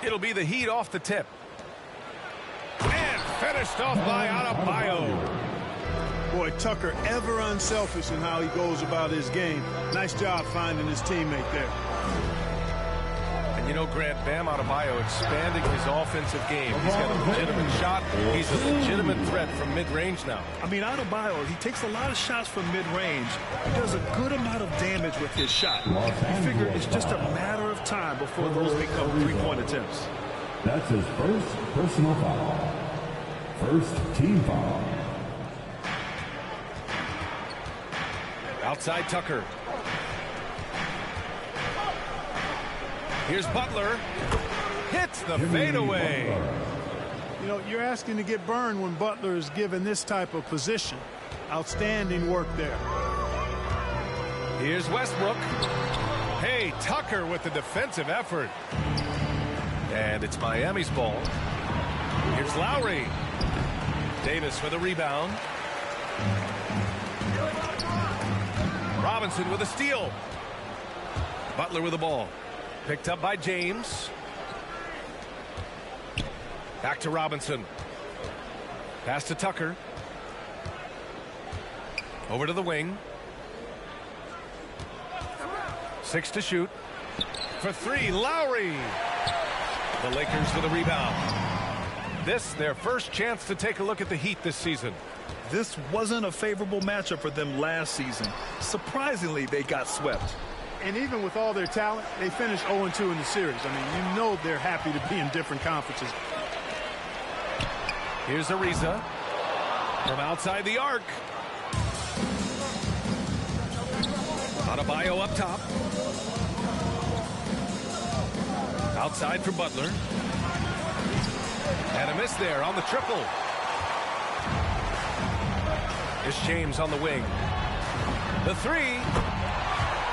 It'll be the Heat off the tip. And finished off by Adebayo. Boy, Tucker ever unselfish in how he goes about his game. Nice job finding his teammate there. And you know, Grant, Bam Adebayo expanding his offensive game. He's got a legitimate shot. He's a legitimate threat from mid-range now. I mean, Adebayo, he takes a lot of shots from mid-range. He does a good amount of damage with his shot. You figure it's just a matter of time before those become three-point attempts. That's his first personal foul. First team foul. Outside Tucker. Here's Butler. Hits the fadeaway. You know, you're asking to get burned when Butler is given this type of position. Outstanding work there. Here's Westbrook. Hey, Tucker with the defensive effort. And it's Miami's ball. Here's Lowry. Davis for the rebound. Robinson with a steal. Butler with the ball. Picked up by James. Back to Robinson. Pass to Tucker. Over to the wing. 6 to shoot. For 3, Lowry. The Lakers with a rebound. This, their first chance to take a look at the Heat this season. This wasn't a favorable matchup for them last season. Surprisingly, they got swept. And even with all their talent, they finished 0-2 in the series. I mean, you know they're happy to be in different conferences. Here's Ariza from outside the arc. Adebayo up top. Outside for Butler. And a miss there on the triple. Here's James on the wing. The 3.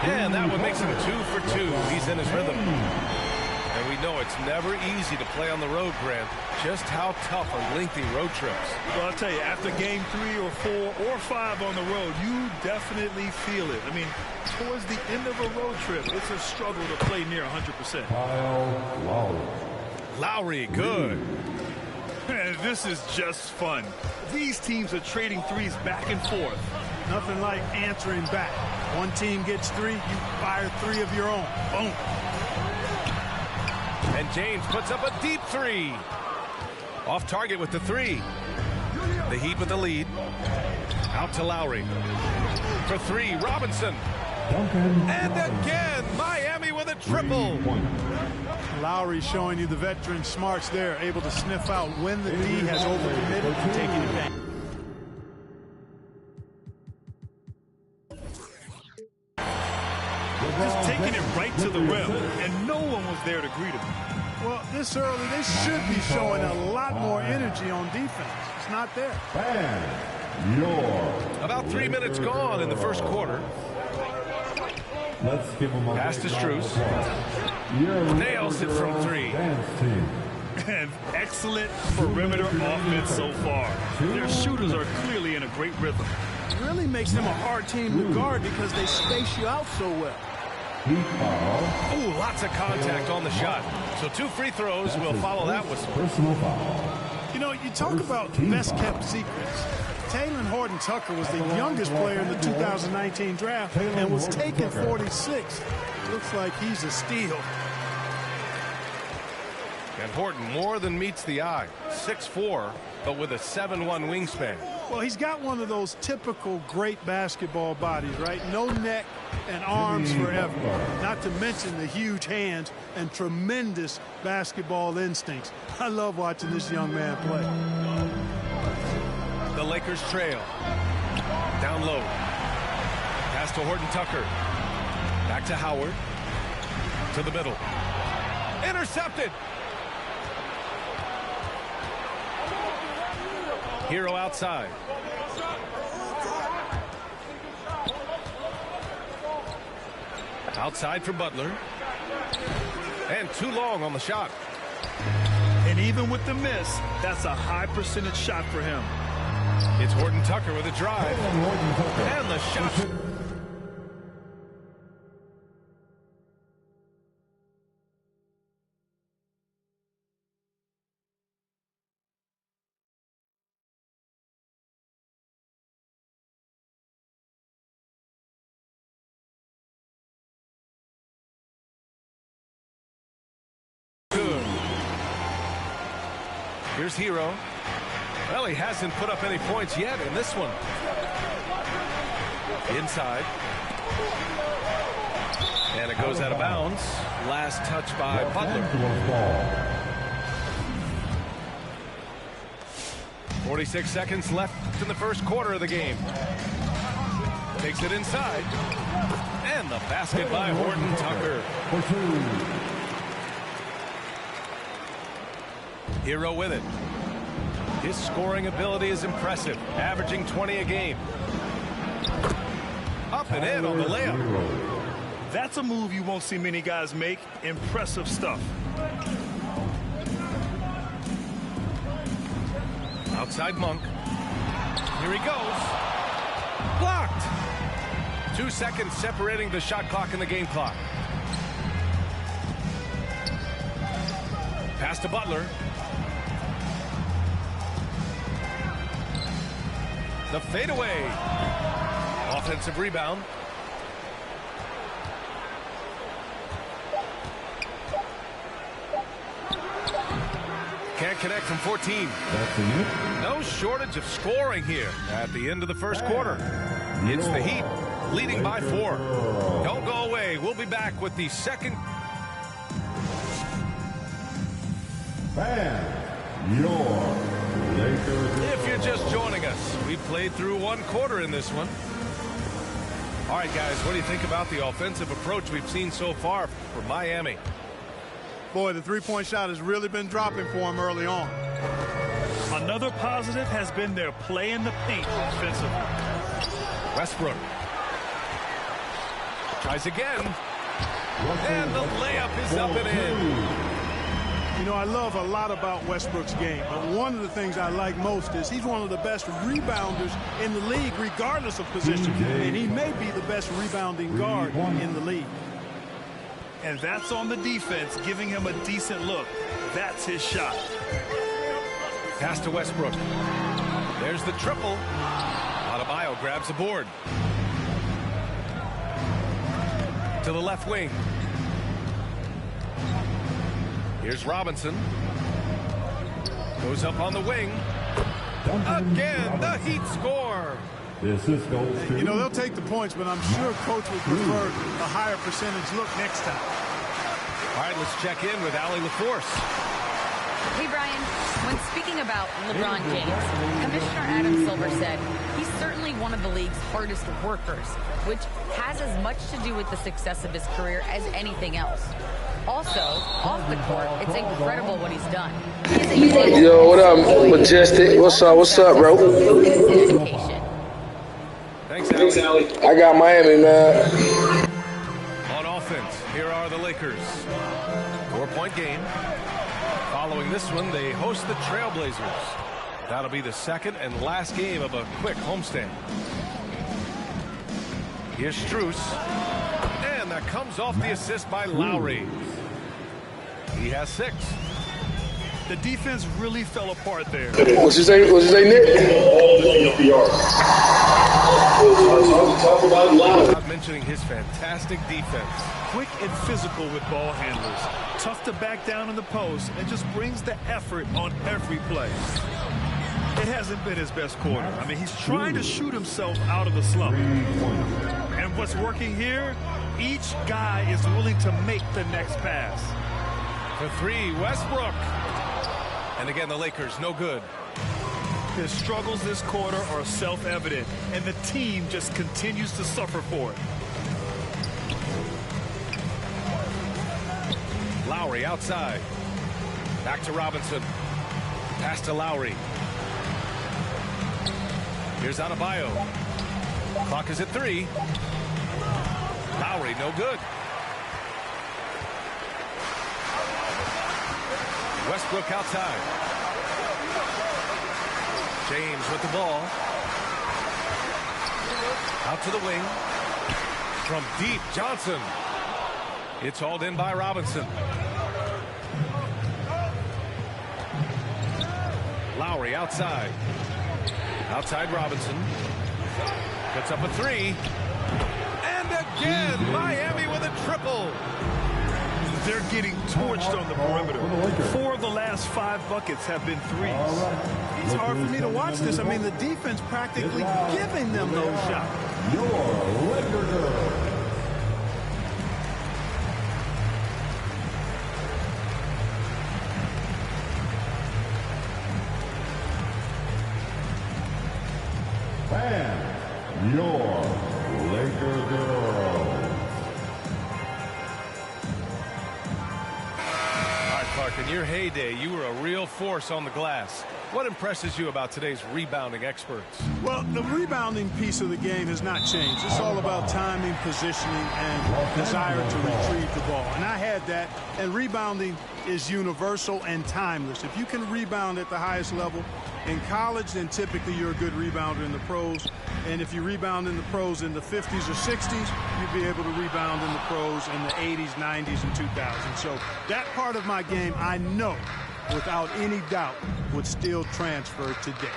And that one makes him 2 for 2. He's in his rhythm. And we know it's never easy to play on the road, Grant. Just how tough are lengthy road trips. Well, I'll tell you, after game 3 or 4 or 5 on the road, you definitely feel it. I mean, towards the end of a road trip, it's a struggle to play near 100%. Kyle Lowry. Lowry, good. Man, this is just fun. These teams are trading threes back and forth. Nothing like answering back. One team gets 3, you fire 3 of your own. Boom. And James puts up a deep 3. Off target with the 3. The Heat with the lead. Out to Lowry. For 3, Robinson. And again, Miami with a triple. Lowry showing you the veteran smarts there, able to sniff out when the D has overcommitted and taking advantage. Just taking it right to the rim, and no one was there to greet him. Well, this early, they should be showing a lot more energy on defense. It's not there. About 3 minutes gone in the first quarter. Let's give him a pass to Strus. Nails it from 3. And excellent perimeter offense so far. Their shooters are clearly in a great rhythm. It really makes them a hard team to guard because they space you out so well. Ooh, lots of contact on the shot. So 2 free throws will follow that whistle. You know, you talk about best-kept secrets. Talen Horton-Tucker was the youngest player in the 2019 draft and was taken 46. Looks like he's a steal. And Horton more than meets the eye. 6'4", but with a 7'1" wingspan. Well, he's got one of those typical great basketball bodies, right? No neck and arms forever. Not to mention the huge hands and tremendous basketball instincts. I love watching this young man play. The Lakers trail. Down low. Pass to Horton-Tucker. Back to Howard. To the middle. Intercepted. Hero outside. Outside for Butler. And too long on the shot. And even with the miss, that's a high percentage shot for him. It's Horton-Tucker with a drive. And the shot. Here's Hero. Well, he hasn't put up any points yet in this one. Inside. And it goes out of bounds. Last touch by Butler. 46 seconds left in the first quarter of the game. Takes it inside. And the basket by Horton Tucker. Hero with it. His scoring ability is impressive, averaging 20 a game. Up and in on the layup. That's a move you won't see many guys make. Impressive stuff. Outside Monk. Here he goes. Blocked. 2 seconds separating the shot clock and the game clock. Pass to Butler. The fadeaway. Offensive rebound. Can't connect from 14. No shortage of scoring here at the end of the first quarter. It's the Heat leading by 4. Don't go away. We'll be back with the second. If you're just joining us, we played through 1 quarter in this one. All right, guys, what do you think about the offensive approach we've seen so far from Miami? Boy, the three-point shot has really been dropping for him early on. Another positive has been their play in the paint offensively. Westbrook tries again, and the layup is up and in. You know, I love a lot about Westbrook's game, but one of the things I like most is he's one of the best rebounders in the league, regardless of position, and he may be the best rebounding guard in the league. And that's on the defense, giving him a decent look. That's his shot. Pass to Westbrook. There's the triple. Adebayo grabs the board. To the left wing. Here's Robinson. Goes up on the wing. Again, the Heat score. You know, they'll take the points, but I'm sure Coach would prefer a higher percentage look next time. All right, let's check in with Allie LaForce. Hey, Brian. When speaking about LeBron James, Commissioner Adam Silver said he's certainly one of the league's hardest workers, which has as much to do with the success of his career as anything else. Also, off the court, it's incredible what he's done. Yo, what up, Majestic? What's up, bro? Dedication. Thanks, Allie. I got Miami, man. On offense, here are the Lakers. 4-point game. Following this one, they host the Trailblazers. That'll be the second and last game of a quick homestand. Here's Strus. And that comes off the assist by Lowry. He has 6. The defense really fell apart there. What you say, Nick? Not mentioning his fantastic defense. Quick and physical with ball handlers. Tough to back down in the post and just brings the effort on every play. It hasn't been his best quarter. I mean, he's trying to shoot himself out of the slump. And what's working here, each guy is willing to make the next pass. For 3, Westbrook. And again, the Lakers, no good. His struggles this quarter are self-evident, and the team just continues to suffer for it. Lowry outside. Back to Robinson. Pass to Lowry. Here's Adebayo. Clock is at 3. Lowry, no good. Westbrook outside. James with the ball. Out to the wing. From deep, Johnson. It's hauled in by Robinson. Lowry outside. Outside Robinson. Puts up a 3. And again, Miami with a triple. They're getting torched on the perimeter. 4 of the last 5 buckets have been threes. It's hard for me to watch this. I mean, the defense practically giving them those shots. Your Laker girls. And your Laker girls. All right, Clark, in your heyday, you were a real force on the glass. What impresses you about today's rebounding experts? Well, the rebounding piece of the game has not changed. It's all about timing, positioning, and desire to retrieve the ball. And I had that, and rebounding is universal and timeless. If you can rebound at the highest level in college, then typically you're a good rebounder in the pros. And if you rebound in the pros in the 50s or 60s, you'd be able to rebound in the pros in the 80s, 90s, and 2000s. So that part of my game, I know, without any doubt, would still transfer today.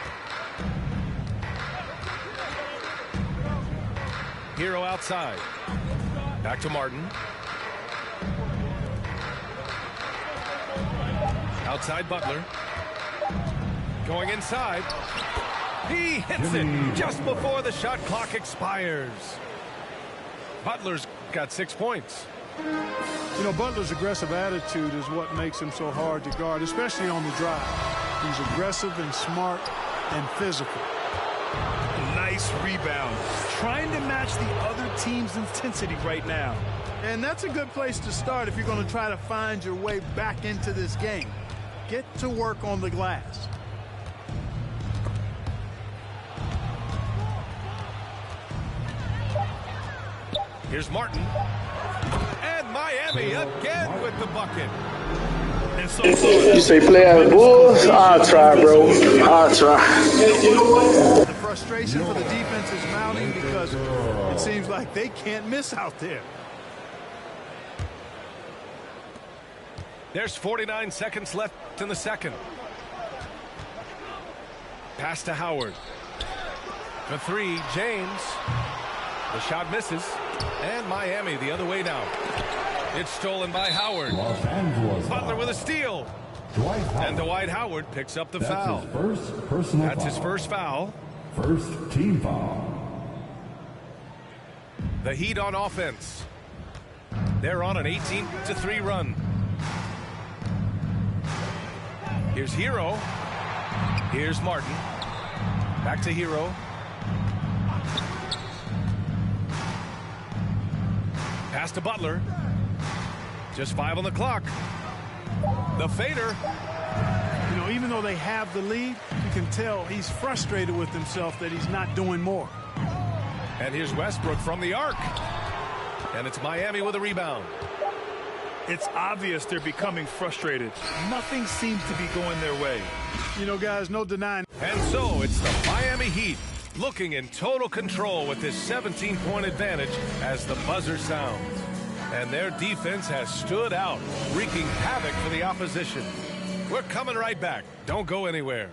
Hero outside. Back to Martin. Outside Butler. Going inside. He hits it just before the shot clock expires. Butler's got 6 points. You know, Butler's aggressive attitude is what makes him so hard to guard, especially on the drive. He's aggressive and smart and physical. Nice rebound. Trying to match the other team's intensity right now. And that's a good place to start if you're going to try to find your way back into this game. Get to work on the glass. Here's Martin. And Miami again with the bucket. And so You say play out of the Bulls? I'll try, bro. I'll try. The frustration for the defense is mounting because it seems like they can't miss out there. There's 49 seconds left in the second. Pass to Howard. For 3, James. The shot misses. And Miami the other way now. It's stolen by Howard. Los Angeles. Butler with a steal. Dwight Howard. And Dwight Howard picks up the That's foul. his first personal That's foul. his first foul. First team foul. The Heat on offense. They're on an 18-3 run. Here's Hero. Here's Martin. Back to Hero. Pass to Butler. Just 5 on the clock. The fader. You know, even though they have the lead, you can tell he's frustrated with himself that he's not doing more. And here's Westbrook from the arc. And it's Miami with a rebound. it's obvious they're becoming frustrated. Nothing seems to be going their way. You know, guys, no denying. And so it's the Miami Heat looking in total control with this 17-point advantage as the buzzer sounds. And their defense has stood out, wreaking havoc for the opposition. We're coming right back. Don't go anywhere.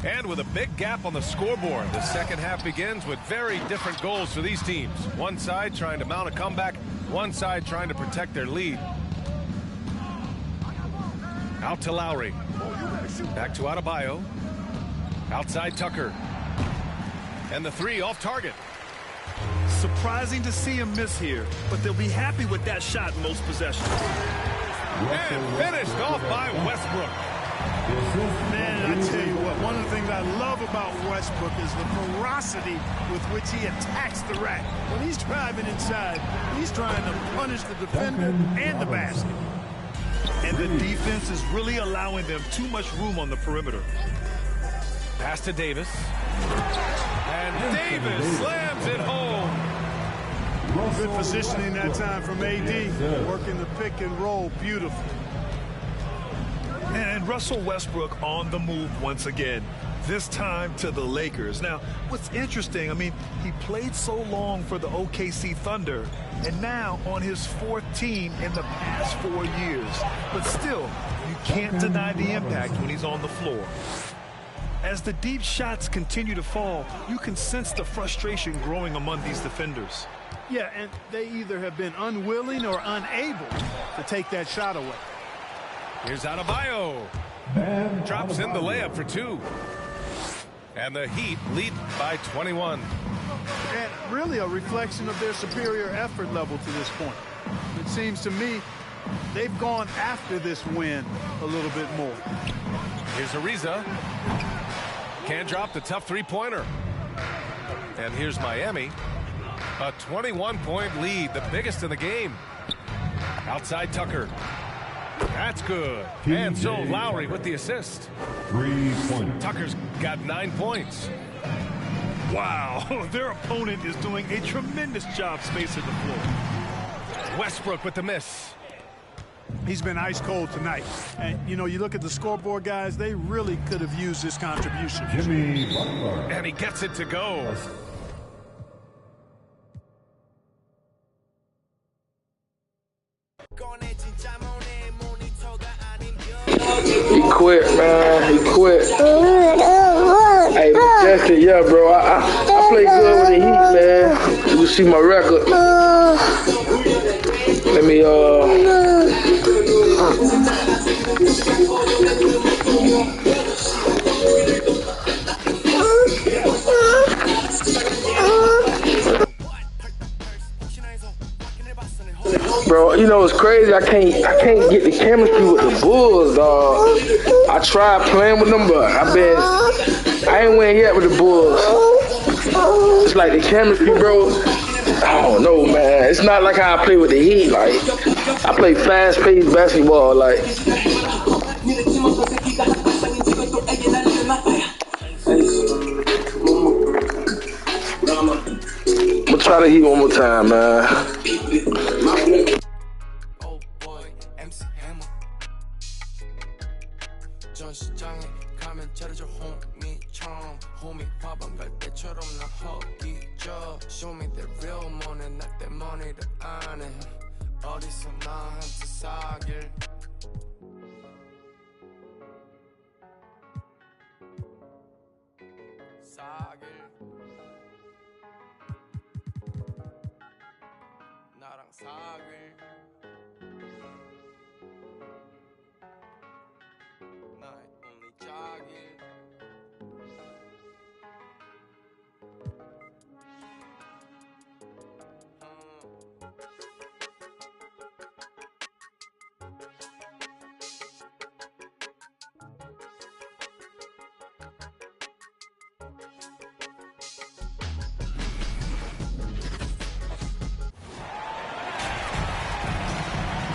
And with a big gap on the scoreboard, the second half begins with very different goals for these teams. One side trying to mount a comeback, one side trying to protect their lead. Out to Lowry. Back to Adebayo. Outside Tucker. And the three off target. Surprising to see him miss here, but they'll be happy with that shot in most possessions. And finished off by Westbrook. Man, I tell you what, one of the things I love about Westbrook is the ferocity with which he attacks the rack. When he's driving inside, he's trying to punish the defender and the basket. And the defense is really allowing them too much room on the perimeter. Pass to Davis. And Davis slams it home. Good positioning that time from AD, working the pick and roll beautifully. And Russell Westbrook on the move once again, this time to the Lakers. Now, what's interesting, I mean, he played so long for the OKC Thunder, and now on his fourth team in the past 4 years. But still, you can't deny the impact when he's on the floor. As the deep shots continue to fall, you can sense the frustration growing among these defenders. Yeah, and they either have been unwilling or unable to take that shot away. Here's Adebayo. Drops in the layup for 2. And the Heat lead by 21. And really a reflection of their superior effort level to this point. It seems to me they've gone after this win a little bit more. Here's Ariza. Can't drop the tough three-pointer. And here's Miami. A 21-point lead, the biggest in the game. Outside Tucker. That's good. And so Lowry with the assist. 3-point. Tucker's got 9 points. Wow, their opponent is doing a tremendous job spacing the floor. Westbrook with the miss. He's been ice cold tonight. And, you know, you look at the scoreboard, guys, they really could have used this contribution. Jimmy Butler. And he gets it to go. He quit, man. He quit. Hey, Majestic, yeah, bro. I play good with the Heat, man. You see my record. Let me, Bro, you know it's crazy. I can't get the chemistry with the Bulls, dog. I tried playing with them, but I ain't win yet with the Bulls. It's like the chemistry, bro. I don't know, man. It's not like how I play with the Heat. Like I play fast-paced basketball, like. I'm gonna try the Heat one more time, man. Show me the real money, not the money to earn it. 어디서 나한테 사길. 사길. 나랑 사길. 나의 only 자길.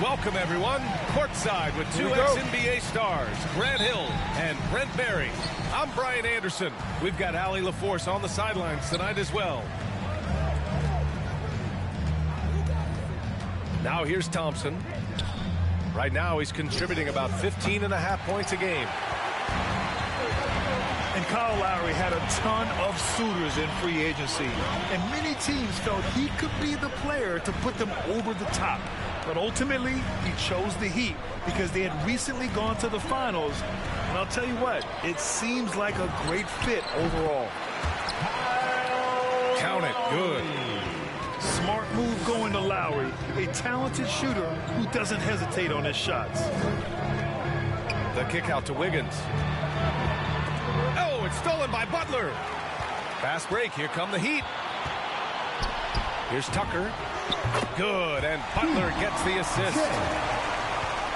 Welcome, everyone. Courtside with two ex-NBA stars, Grant Hill and Brent Barry. I'm Brian Anderson. We've got Allie LaForce on the sidelines tonight as well. Now here's Thompson. Right now he's contributing about 15.5 points a game. And Kyle Lowry had a ton of suitors in free agency, and many teams felt he could be the player to put them over the top. But ultimately, he chose the Heat because they had recently gone to the finals. And I'll tell you what, it seems like a great fit overall. Count it. Good. Smart move going to Lowry, a talented shooter who doesn't hesitate on his shots. The kick out to Wiggins. Oh, it's stolen by Butler. Fast break. Here come the Heat. Here's Tucker. Good, and Butler gets the assist.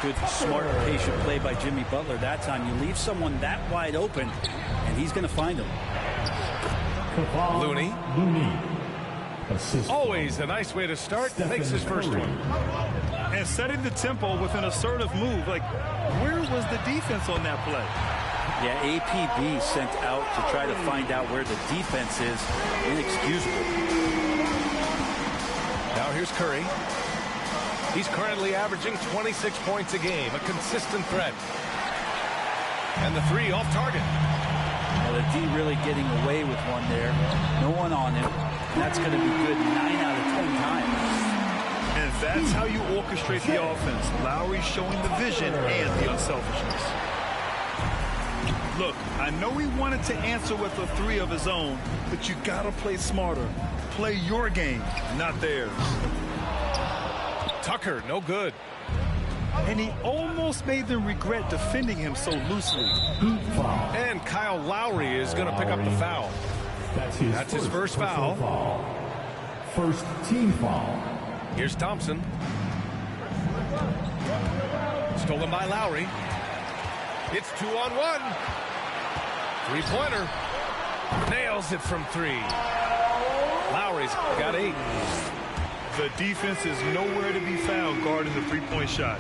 Good, smart, patient play by Jimmy Butler that time. You leave someone that wide open, and he's going to find him. Looney. Assist. Always a nice way to start. Makes his first one. And setting the tempo with an assertive move. Like, where was the defense on that play? Yeah, APB sent out to try to find out where the defense is. Inexcusable. Now here's Curry. He's currently averaging 26 points a game, a consistent threat. And the three off target. Well, the D really getting away with one there. No one on him. And that's going to be good 9 out of 10 times. And that's how you orchestrate the offense. Lowry showing the vision and the unselfishness. Look, I know he wanted to answer with a three of his own, but you got to play smarter. Play your game, not theirs. Tucker, no good. And he almost made them regret defending him so loosely. And Kyle Lowry is going to pick up the foul. That's his first foul. First team foul. Here's Thompson. Stolen by Lowry. It's 2-on-1. Three-pointer. Nails it from three. Lowry's got 8. The defense is nowhere to be found guarding the three-point shot.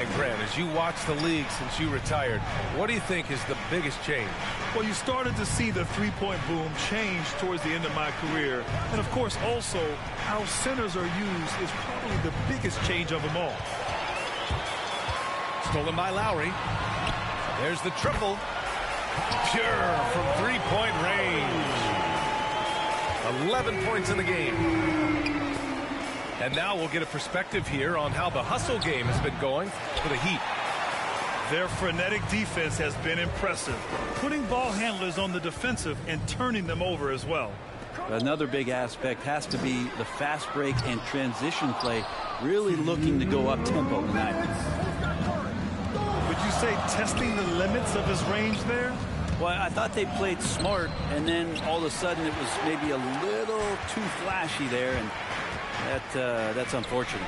And Grant, as you watch the league since you retired, what do you think is the biggest change? Well, you started to see the three-point boom change towards the end of my career. And, of course, also how centers are used is probably the biggest change of them all. Stolen by Lowry. There's the triple. Pure from three-point range. 11 points in the game. And now we'll get a perspective here on how the hustle game has been going for the Heat. Their frenetic defense has been impressive, putting ball handlers on the defensive and turning them over as well. Another big aspect has to be the fast break and transition play, really looking to go up-tempo tonight. Would you say testing the limits of his range there? Well, I thought they played smart, and then all of a sudden it was maybe a little too flashy there, and that's unfortunate.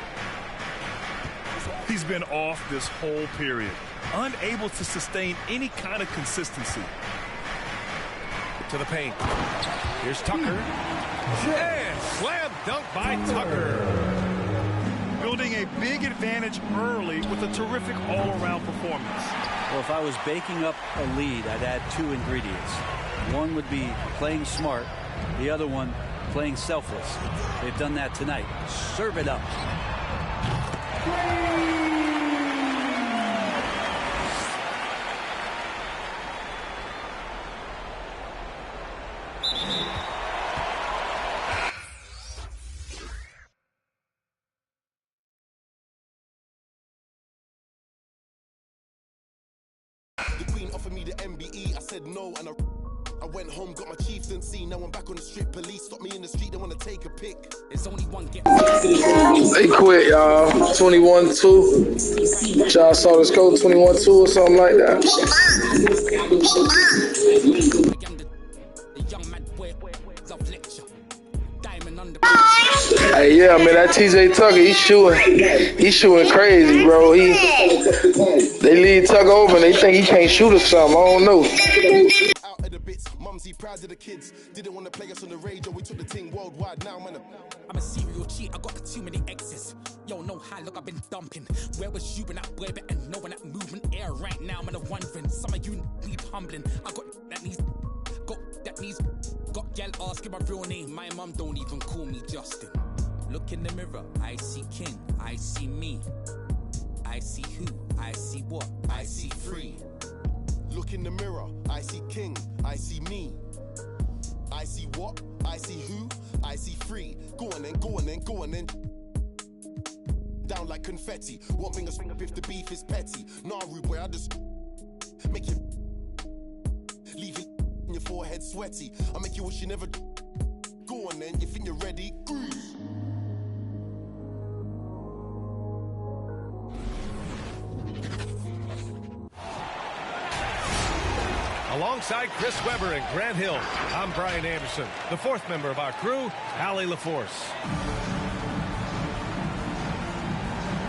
He's been off this whole period, unable to sustain any kind of consistency. To the paint. Here's Tucker. And slam dunk by Tucker. Building a big advantage early with a terrific all-around performance. Well, if I was baking up a lead, I'd add 2 ingredients. One would be playing smart. The other one, playing selfless. They've done that tonight. Serve it up. The Queen offered me the MBE, I said no, and I went home, got my chieftaincy. Now I'm back on the street. Police stop me in the street, they want to take a pic. It's only one get. They quit, y'all. 21-2. Y'all saw the score, 21-2 or something like that. Hey, yeah, man, that TJ Tucker, he's shooting crazy, bro. They lead Tucker over and they think he can't shoot or something. I don't know. Out of the bits, Mumsy proud of the kids. Didn't want to play us on the radio, we took the thing worldwide now, man. I'm a serial cheat, I got too many exes. Yo, no high, look, I've been dumping. Where was you when that boy better know when that movement air right now, man, I'm wondering. Some of you need humbling. I got that knees, got gal asking my real name. My mum don't even call me Justin. Look in the mirror, I see king, I see me. I see who, I see what, I see free. Look in the mirror, I see king, I see me. I see what, I see who, I see free. Go on then, go on then, go on then. Down like confetti. One finger's finger if the beef is petty. Nah, rude boy, I just make you leave your forehead sweaty. I make you wish you never. Go on then, you think you're ready? Alongside Chris Webber and Grant Hill, I'm Brian Anderson, the fourth member of our crew, Allie LaForce.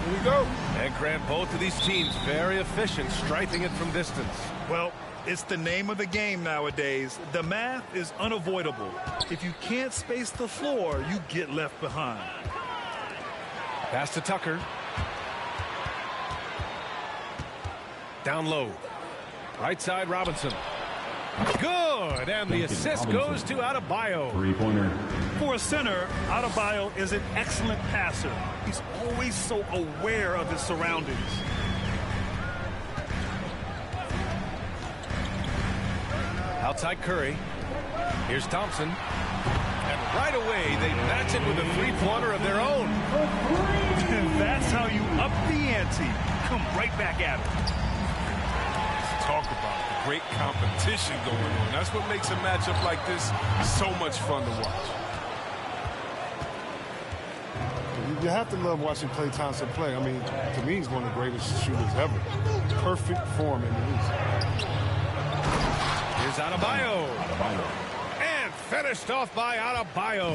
Here we go. And Grant, both of these teams very efficient, striping it from distance. Well, it's the name of the game nowadays. The math is unavoidable. If you can't space the floor, you get left behind. Pass to Tucker. Down low. Right side, Robinson. Good, and the assist goes to Adebayo. Three-pointer. For a center, Adebayo is an excellent passer. He's always so aware of his surroundings. Outside Curry. Here's Thompson. And right away, they match it with a three-pointer of their own. That's how you up the ante. Come right back at it. talk about it. The great competition going on. That's what makes a matchup like this so much fun to watch. You have to love watching Klay Thompson play. I mean, to me, he's one of the greatest shooters ever. Perfect form in the East. Here's Adebayo. And finished off by Adebayo.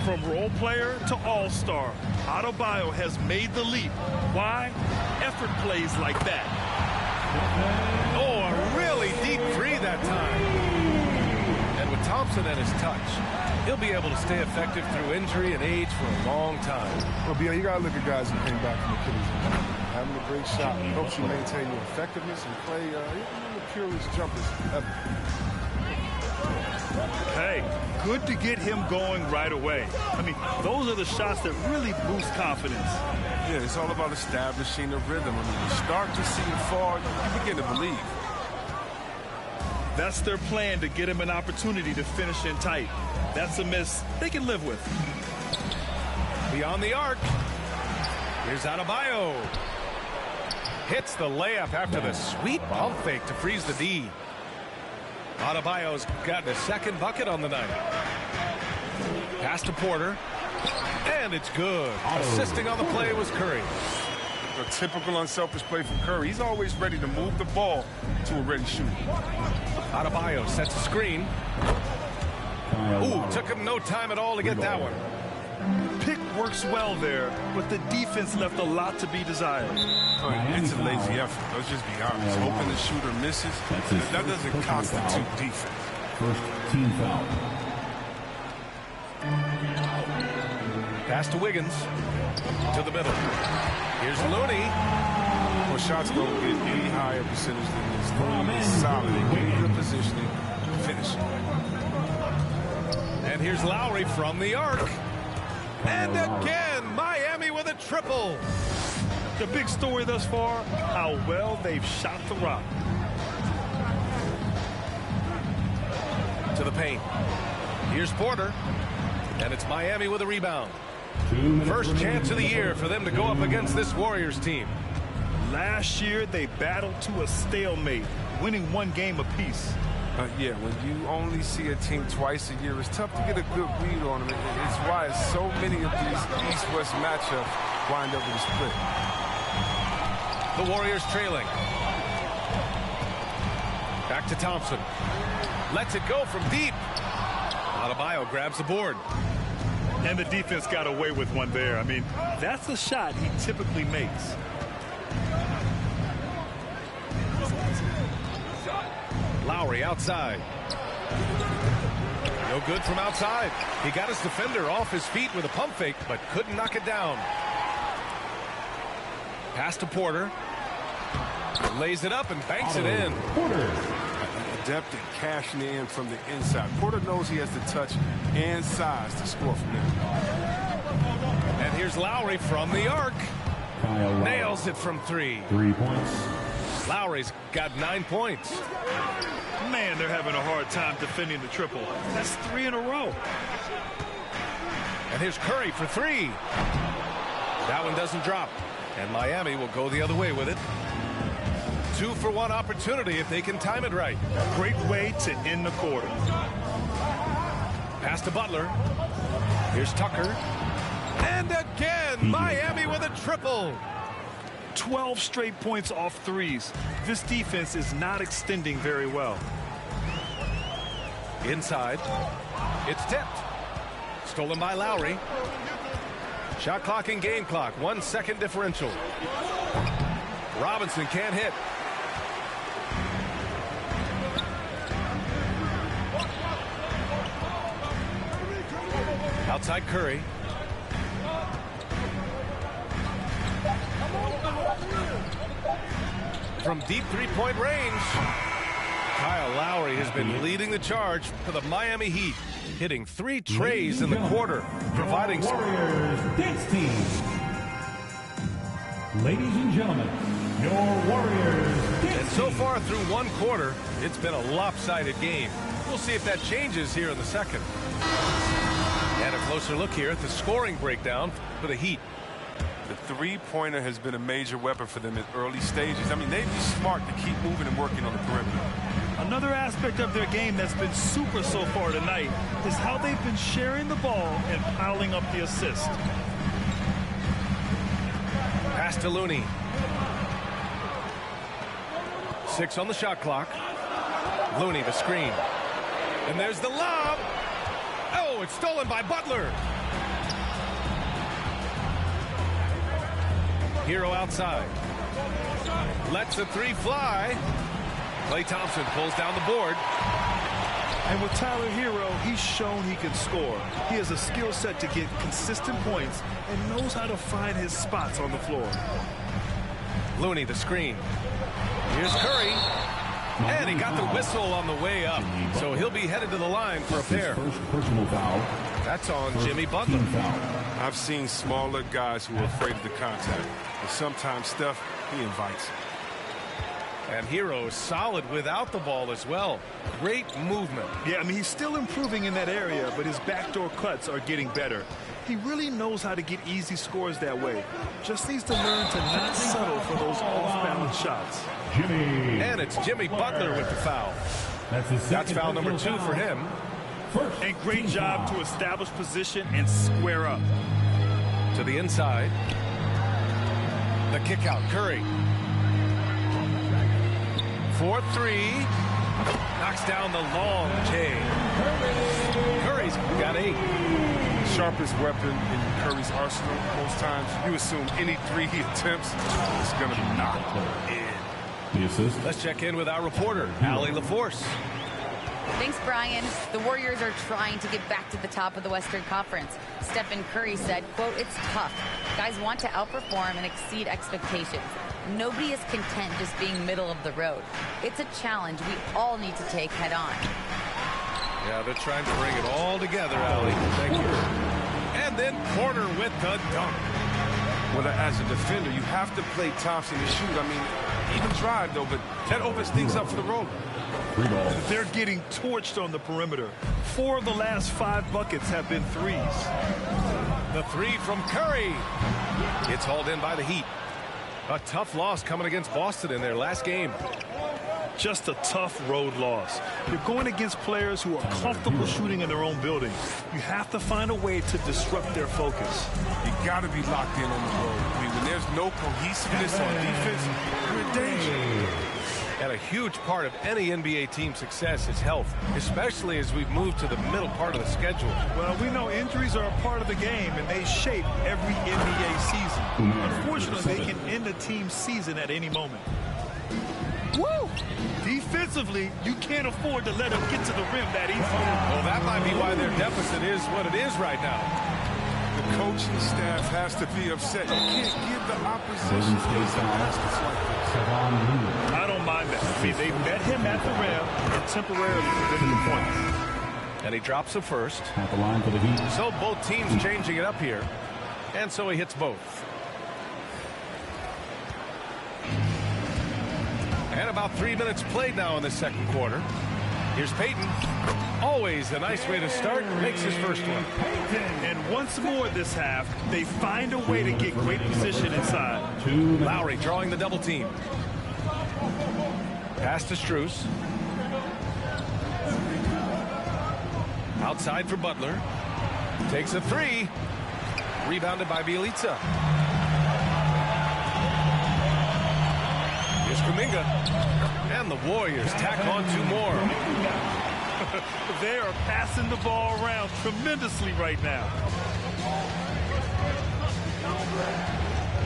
From role player to all-star, Adebayo has made the leap. Why? Effort plays like that. Oh, a really deep three that time. And with Thompson at his touch, he'll be able to stay effective through injury and age for a long time. Well, Bill, you got to look at guys who came back from Achilles injury. Having a great shot helps you maintain your effectiveness and play one of the purest jumpers ever. Hey, good to get him going right away. I mean, those are the shots that really boost confidence. Yeah, it's all about establishing a rhythm. I mean, you start to see it fall, you begin to believe. That's their plan, to get him an opportunity to finish in tight. That's a miss they can live with. Beyond the arc. Here's Adebayo. Hits the layup after the sweet pump fake to freeze the D. Adebayo's gotten a second bucket on the night. Pass to Porter. And it's good. Assisting on the play was Curry. A typical unselfish play from Curry. He's always ready to move the ball to a ready shooter. Adebayo sets a screen. Ooh, took him no time at all to get that one. Pick works well there, but the defense left a lot to be desired. It's a lazy effort. Let's just be honest. Hoping the shooter misses, that doesn't constitute defense. First team foul. Pass to Wiggins. To the middle. Here's Looney. Well, shots don't get any higher percentage than this. Looney is solid. They get good positioning. Finish. And here's Lowry from the arc. And again, Miami with a triple. The big story thus far, how well they've shot the rock. To the paint. Here's Porter. And it's Miami with a rebound. First chance of the year for them to go up against this Warriors team. Last year, they battled to a stalemate, winning one game apiece. Yeah, when you only see a team twice a year, it's tough to get a good read on them. It's why so many of these East-West matchups wind up with a split. The Warriors trailing. Back to Thompson. Lets it go from deep. Adebayo grabs the board. And the defense got away with one there. I mean, that's a shot he typically makes. Lowry outside. No good from outside. He got his defender off his feet with a pump fake, but couldn't knock it down. Pass to Porter. Lays it up and banks it in. Porter. Adept at cashing in from the inside. Porter knows he has the touch and size to score from there. And here's Lowry from the arc. Nails it from three. 3 points. Lowry's got 9 points. Man, they're having a hard time defending the triple. That's 3 in a row. And here's Curry for three. That one doesn't drop. And Miami will go the other way with it. 2-for-1 opportunity if they can time it right. Great way to end the quarter. Pass to Butler. Here's Tucker. And again, Miami with a triple. 12 straight points off threes. This defense is not extending very well. Inside. It's tipped. Stolen by Lowry. Shot clock and game clock. 1 second differential. Robinson can't hit. Outside Curry. From deep three-point range, Kyle Lowry has been leading the charge for the Miami Heat, hitting 3 trays in the quarter, providing Warriors dance team. Ladies and gentlemen, your Warriors dance And so far through 1 quarter, it's been a lopsided game. We'll see if that changes here in the second. And a closer look here at the scoring breakdown for the Heat. The three-pointer has been a major weapon for them in early stages. I mean, they'd be smart to keep moving and working on the perimeter. Another aspect of their game that's been super so far tonight is how they've been sharing the ball and piling up the assist. Pass to Looney. 6 on the shot clock. Looney, the screen. And there's the lob. Oh, it's stolen by Butler. Hero outside. Lets the three fly. Klay Thompson pulls down the board. And with Tyler Hero, he's shown he can score. He has a skill set to get consistent points and knows how to find his spots on the floor. Looney, the screen. Here's Curry. And he got the whistle on the way up. So he'll be headed to the line for a pair. Personal foul. That's on Jimmy Butler. I've seen smaller guys who are afraid of the contact. But sometimes Steph, he invites it. And Hero is solid without the ball as well. Great movement. Yeah, I mean, he's still improving in that area, but his backdoor cuts are getting better. He really knows how to get easy scores that way. Just needs to learn to not settle for those off-balance shots. And it's Jimmy Butler with the foul. That's foul number 2 for him. And great job to establish position and square up. To the inside. The kick out, Curry. 4-3. Knocks down the long J. Curry's got 8. Sharpest weapon in Curry's arsenal. Most times you assume any 3 he attempts is going to be knocked in. The assist. Let's check in with our reporter, Allie LaForce. Thanks, Brian. The Warriors are trying to get back to the top of the Western Conference. Stephen Curry said, quote, "It's tough. Guys want to outperform and exceed expectations. Nobody is content just being middle of the road. It's a challenge we all need to take head on." Yeah, they're trying to bring it all together, Allie. Thank you. And then Porter with the dunk. Well, as a defender, you have to play Thompson to shoot. I mean, even drive, though, but that opens things up for the roller. They're getting torched on the perimeter. 4 of the last 5 buckets have been threes. The 3 from Curry. It's hauled in by the Heat. A tough loss coming against Boston in their last game. Just a tough road loss. You're going against players who are comfortable shooting in their own building. You have to find a way to disrupt their focus. You got to be locked in on the road. I mean, when there's no cohesiveness on defense, you're in danger. And a huge part of any NBA team's success is health, especially as we've moved to the middle part of the schedule. Well, we know injuries are a part of the game, and they shape every NBA season. Unfortunately, they can end a team's season at any moment. Woo! Defensively, you can't afford to let them get to the rim that easily. Well, that might be why their deficit is what it is right now. The coaching staff has to be upset. You can't give the opposition baskets like this. I don't mind that. I mean, they met him at the rim and temporarily prevented the points. And he drops the first. At the line for the Heat. So both teams changing it up here. And so he hits both. And about 3 minutes played now in the second quarter. Here's Payton. Always a nice way to start. Makes his first one. And once more this half, they find a way to get great position inside. Lowry drawing the double team. Pass to Strus. Outside for Butler. Takes a 3. Rebounded by Bjelica. Here's Kuminga. And the Warriors tack on 2 more. They are passing the ball around tremendously right now.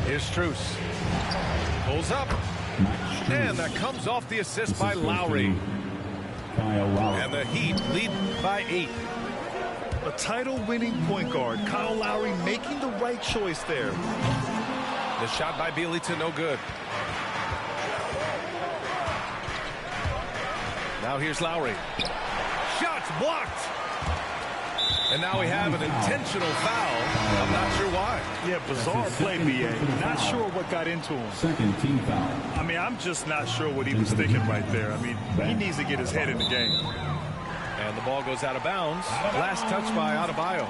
Here's Strus. Pulls up. And that comes off the assist by Lowry. And the Heat lead by 8. A title-winning point guard, Kyle Lowry, making the right choice there. The shot by Bjelica, no good. Now here's Lowry. Shots blocked. And now we have an intentional foul. I'm not sure why. Yeah, bizarre play, B.A. Not sure what got into him. Second team foul. I mean, I'm just not sure what he was thinking right there. I mean, he needs to get his head in the game. And the ball goes out of bounds. Last touch by Adebayo.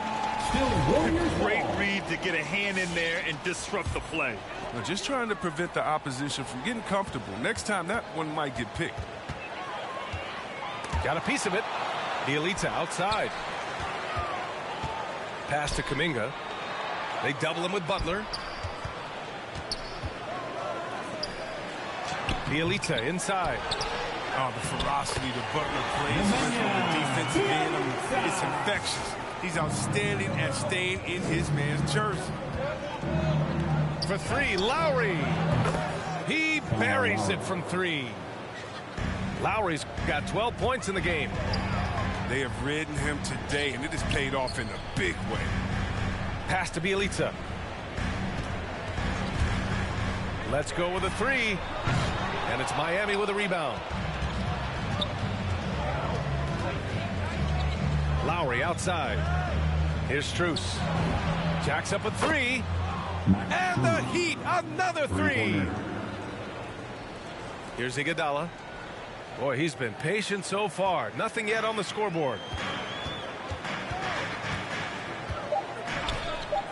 Great read to get a hand in there and disrupt the play. Well, just trying to prevent the opposition from getting comfortable. Next time, that one might get picked. Got a piece of it. Bielitsa outside. Pass to Kuminga. They double him with Butler. Bielitsa inside. Oh, the ferocity that Butler plays with on the defensive end. I mean, it's infectious. He's outstanding at staying in his man's jersey. For three, Lowry. He buries it from three. Lowry's got 12 points in the game. They have ridden him today, and it has paid off in a big way. Pass to Bielitsa. Let's go with a three. And it's Miami with a rebound. Lowry outside. Here's Strus. Jacks up a three. And the Heat, another three. Here's Iguodala. Boy, he's been patient so far. Nothing yet on the scoreboard.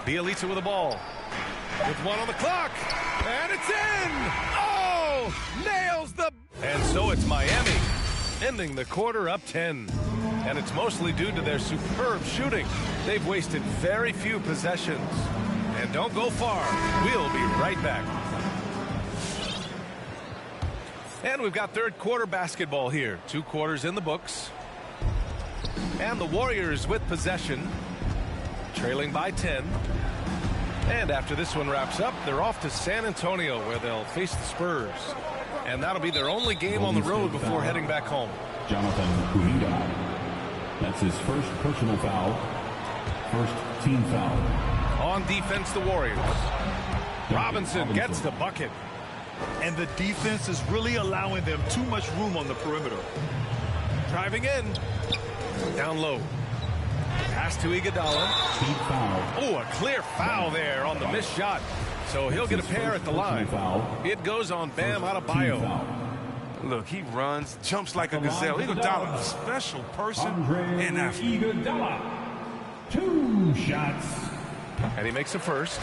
Bielitsa with the ball. With one on the clock. And it's in! Oh! Nails the... And so it's Miami, ending the quarter up 10. And it's mostly due to their superb shooting. They've wasted very few possessions. And don't go far. We'll be right back. And we've got third quarter basketball here. 2 quarters in the books. And the Warriors with possession, trailing by 10. And after this one wraps up, they're off to San Antonio, where they'll face the Spurs. And that'll be their only game on the road before heading back home. Jonathan Kuminga. That's his first personal foul. First team foul. On defense, the Warriors. Robinson gets the bucket. And the defense is really allowing them too much room on the perimeter. Driving in. Down low. Pass to Iguodala. Oh, a clear foul there on the missed shot. So he'll get a pair at the line. It goes on Bam Adebayo. Look, he runs, jumps like a gazelle. Iguodala, a special person and athlete. Iguodala. 2 shots. And he makes a first.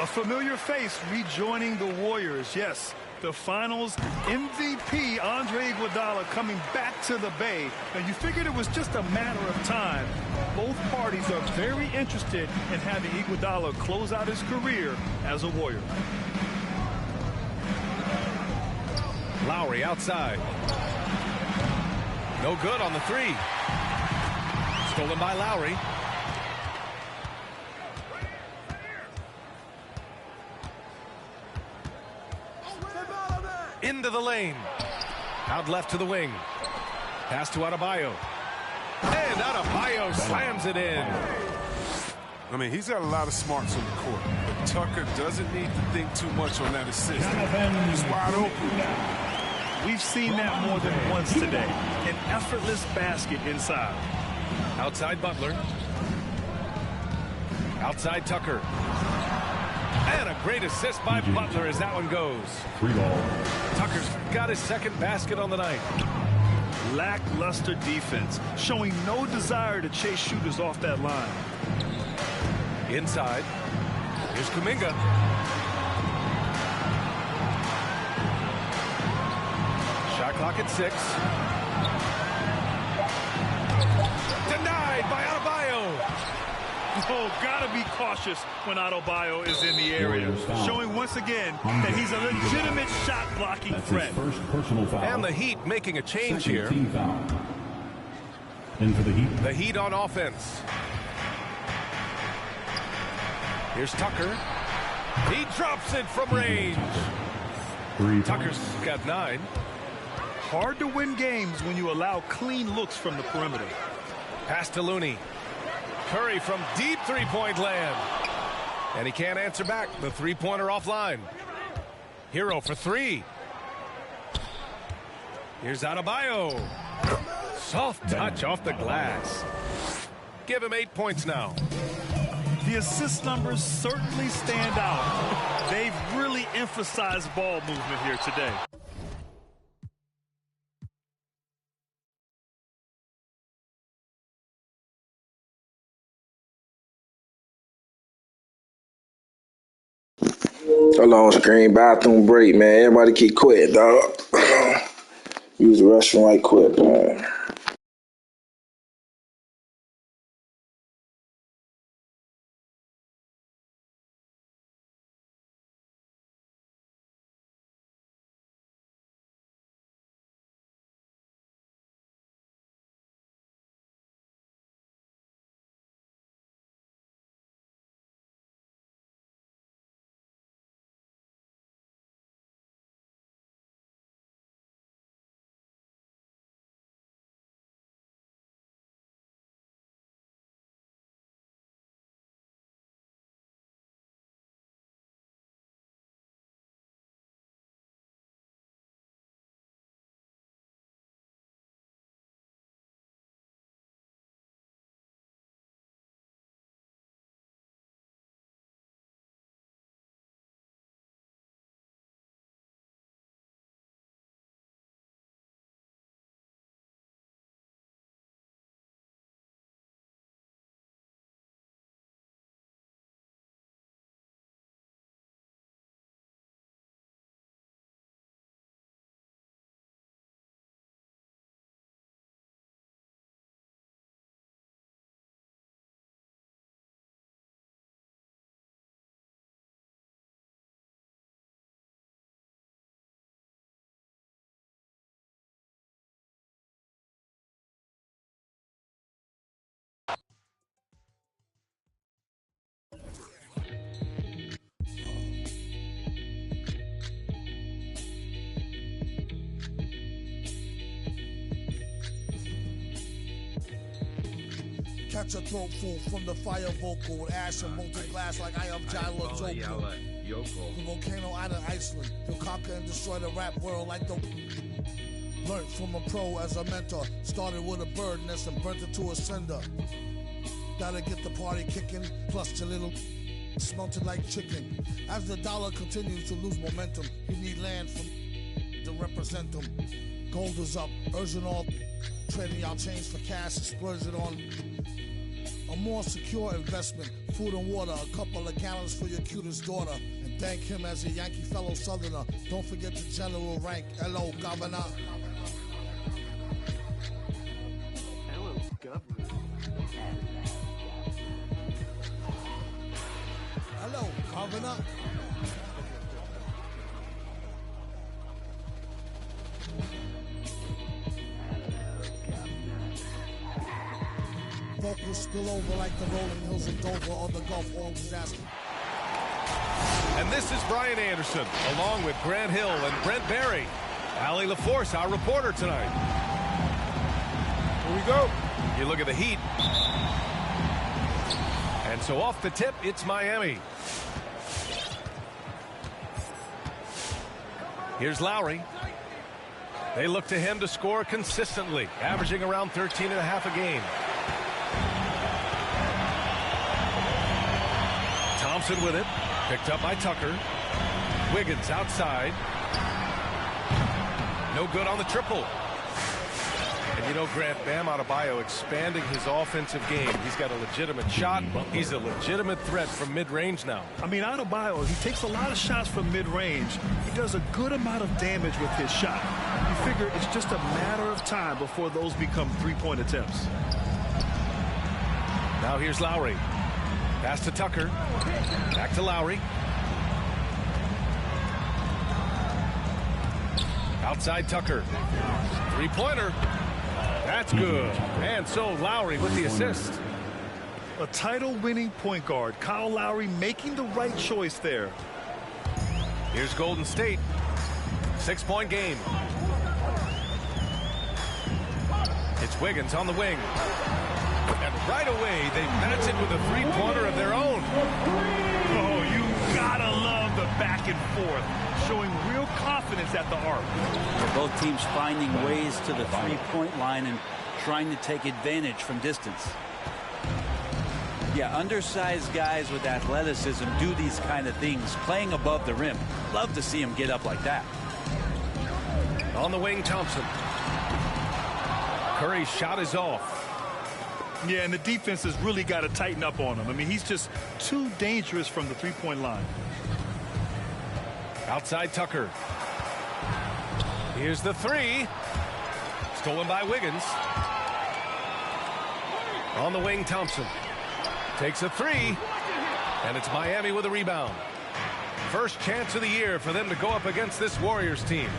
A familiar face rejoining the Warriors. Yes, the Finals MVP Andre Iguodala coming back to the Bay. Now, you figured it was just a matter of time. Both parties are very interested in having Iguodala close out his career as a Warrior. Lowry outside. No good on the three. Stolen by Lowry. Into the lane. Out left to the wing. Pass to Adebayo. And Adebayo slams it in. I mean, he's got a lot of smarts on the court. But Tucker doesn't need to think too much on that assist. He's wide open. We've seen that more than once today. An effortless basket inside. Outside Butler. Outside Tucker. And a great assist by Butler as that one goes. 3 ball. Tucker's got his second basket on the night. Lackluster defense, showing no desire to chase shooters off that line. Inside. Here's Kuminga. Shot clock at 6. Denied by Adebayo. Oh, gotta be cautious when Adebayo is in the area. Showing once again that he's a legitimate shot blocking threat. First personal foul. And the Heat making a change here. Team foul. In for the Heat. The Heat on offense. Here's Tucker. He drops it from range. Tucker's got 9. Hard to win games when you allow clean looks from the perimeter. Pass to Looney. Curry from deep three-point land. And he can't answer back. The three-pointer offline. Hero for 3. Here's Adebayo. Soft touch off the glass. Give him 8 points now. The assist numbers certainly stand out. They've really emphasized ball movement here today. A long screen, bathroom break, man. Everybody keep quitting, dog. Use the restroom right quick, man. Catch a throat full from the fire vocal with ash and molten glass like I am Jala Joko. The volcano island, Iceland. He'll conquer and destroy the rap world like the... Learned from a pro as a mentor. Started with a bird nest and burnt it to a cinder. Gotta get the party kicking. Plus your little... Smelted like chicken. As the dollar continues to lose momentum, you need land from to represent them. Gold is up, urging all... Trading y'all change for cash and splurging on... A more secure investment, food and water, a couple of gallons for your cutest daughter. And thank him as a Yankee fellow Southerner. Don't forget the general rank. Hello, Governor. Hello, Governor. Hello, Governor. Vocals spill over like the rolling hills of Dover or the Gulf Oil disaster. And this is Brian Anderson, along with Grant Hill and Brent Barry. Allie LaForce, our reporter tonight. Here we go. You look at the Heat. And so off the tip, it's Miami. Here's Lowry. They look to him to score consistently, averaging around 13.5 a game. Thompson with it, picked up by Tucker. Wiggins outside. No good on the triple. And you know, Grant, Bam Adebayo expanding his offensive game. He's got a legitimate shot. He's a legitimate threat from mid-range now. I mean, Adebayo, he takes a lot of shots from mid-range. He does a good amount of damage with his shot. You figure it's just a matter of time before those become three-point attempts. Now here's Lowry. Pass to Tucker. Back to Lowry. Outside Tucker. Three-pointer. That's good. And so Lowry with the assist. A title-winning point guard. Kyle Lowry making the right choice there. Here's Golden State. 6-point game. It's Wiggins on the wing. And right away, they match it with a three-pointer of their own. Oh, you gotta love the back and forth, showing real confidence at the arc. Both teams finding ways to the three-point line and trying to take advantage from distance. Yeah, undersized guys with athleticism do these kind of things, playing above the rim. Love to see him get up like that. On the wing, Thompson. Curry's shot is off. Yeah, and the defense has really got to tighten up on him. I mean, he's just too dangerous from the three-point line. Outside Tucker. Here's the three. Stolen by Wiggins. On the wing, Thompson. Takes a three. And it's Miami with a rebound. First chance of the year for them to go up against this Warriors team.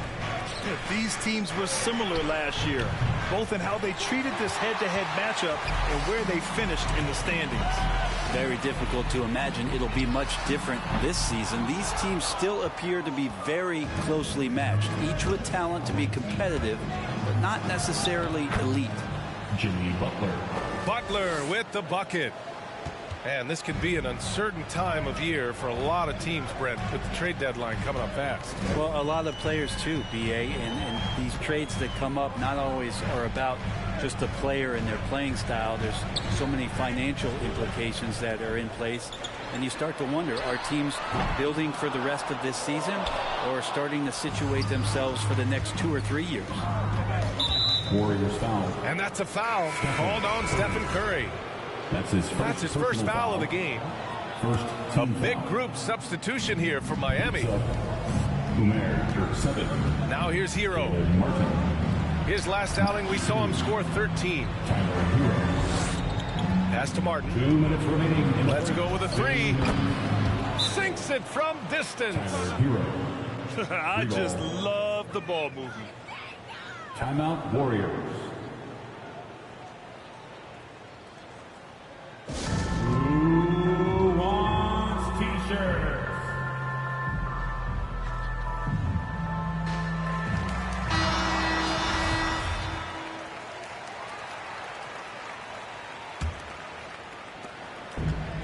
Yeah, these teams were similar last year, both in how they treated this head-to-head matchup and where they finished in the standings. Very difficult to imagine it'll be much different this season. These teams still appear to be very closely matched, each with talent to be competitive, but not necessarily elite. Jimmy Butler. Butler with the bucket. And this could be an uncertain time of year for a lot of teams, Brent, with the trade deadline coming up fast. Well, a lot of players too, BA, and these trades that come up not always are about just a player and their playing style. There's so many financial implications that are in place, and you start to wonder, are teams building for the rest of this season or starting to situate themselves for the next 2 or 3 years? Warriors foul. And that's a foul called on Stephen Curry. That's his first foul of the game. A big group substitution here for Miami. Now here's Hero. His last outing, we saw him score 13. Pass to Martin. 2 minutes remaining. Let's go with a three. Sinks it from distance. I just love the ball movement. Timeout, Warriors. Who wants t-shirts?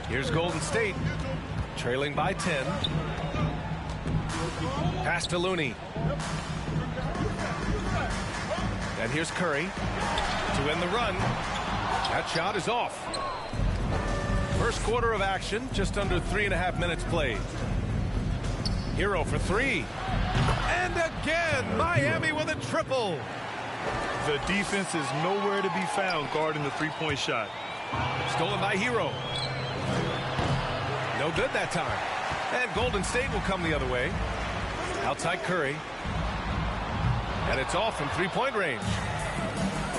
Here's Golden State, trailing by 10. Pass to Looney. And here's Curry to end the run. That shot is off. First quarter of action, just under 3.5 minutes played. Hero for three. And again, Miami with a triple. The defense is nowhere to be found guarding the three-point shot. Stolen by Hero. No good that time. And Golden State will come the other way. Outside Curry. And it's off from three-point range.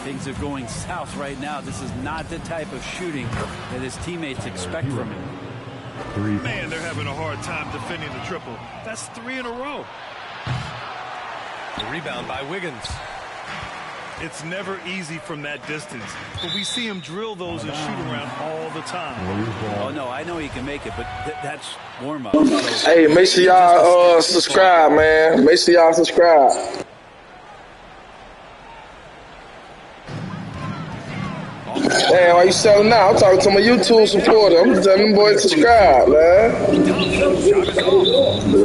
Things are going south right now. This is not the type of shooting that his teammates expect from him. Man, they're having a hard time defending the triple. That's 3 in a row. The rebound by Wiggins. It's never easy from that distance, but we see him drill those and shoot around all the time. Oh, no, I know he can make it, but that's warm-up. Hey, make sure y'all subscribe, man. Make sure y'all subscribe. Damn, why you selling out? I'm talking to my YouTube supporter. I'm just telling them boys to subscribe, man.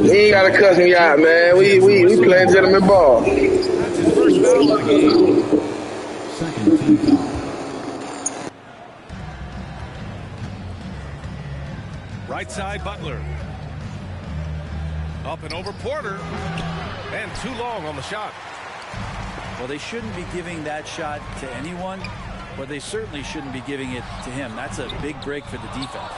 You ain't gotta cuss me out, man. We playing gentleman ball. Right side, Butler. Up and over Porter. And too long on the shot. Well, they shouldn't be giving that shot to anyone, but they certainly shouldn't be giving it to him. That's a big break for the defense.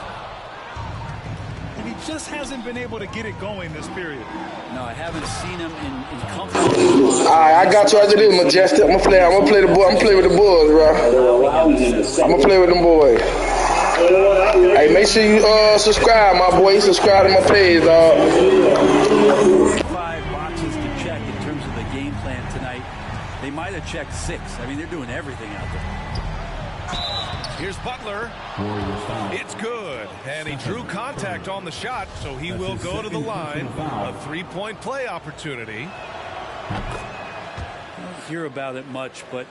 And he just hasn't been able to get it going this period. No, I haven't seen him in comfort. All right, I got you after this, Majestic. I'm gonna play with the Bulls, bro. I'm gonna play with them boys. Hey, make sure you subscribe, my boy. Subscribe to my page, dog. 5 boxes to check in terms of the game plan tonight. They might have checked 6. I mean, they're doing everything out there. Here's Butler. It's good. And he drew contact on the shot, so he will go to the line. A three-point play opportunity. I don't hear about it much, but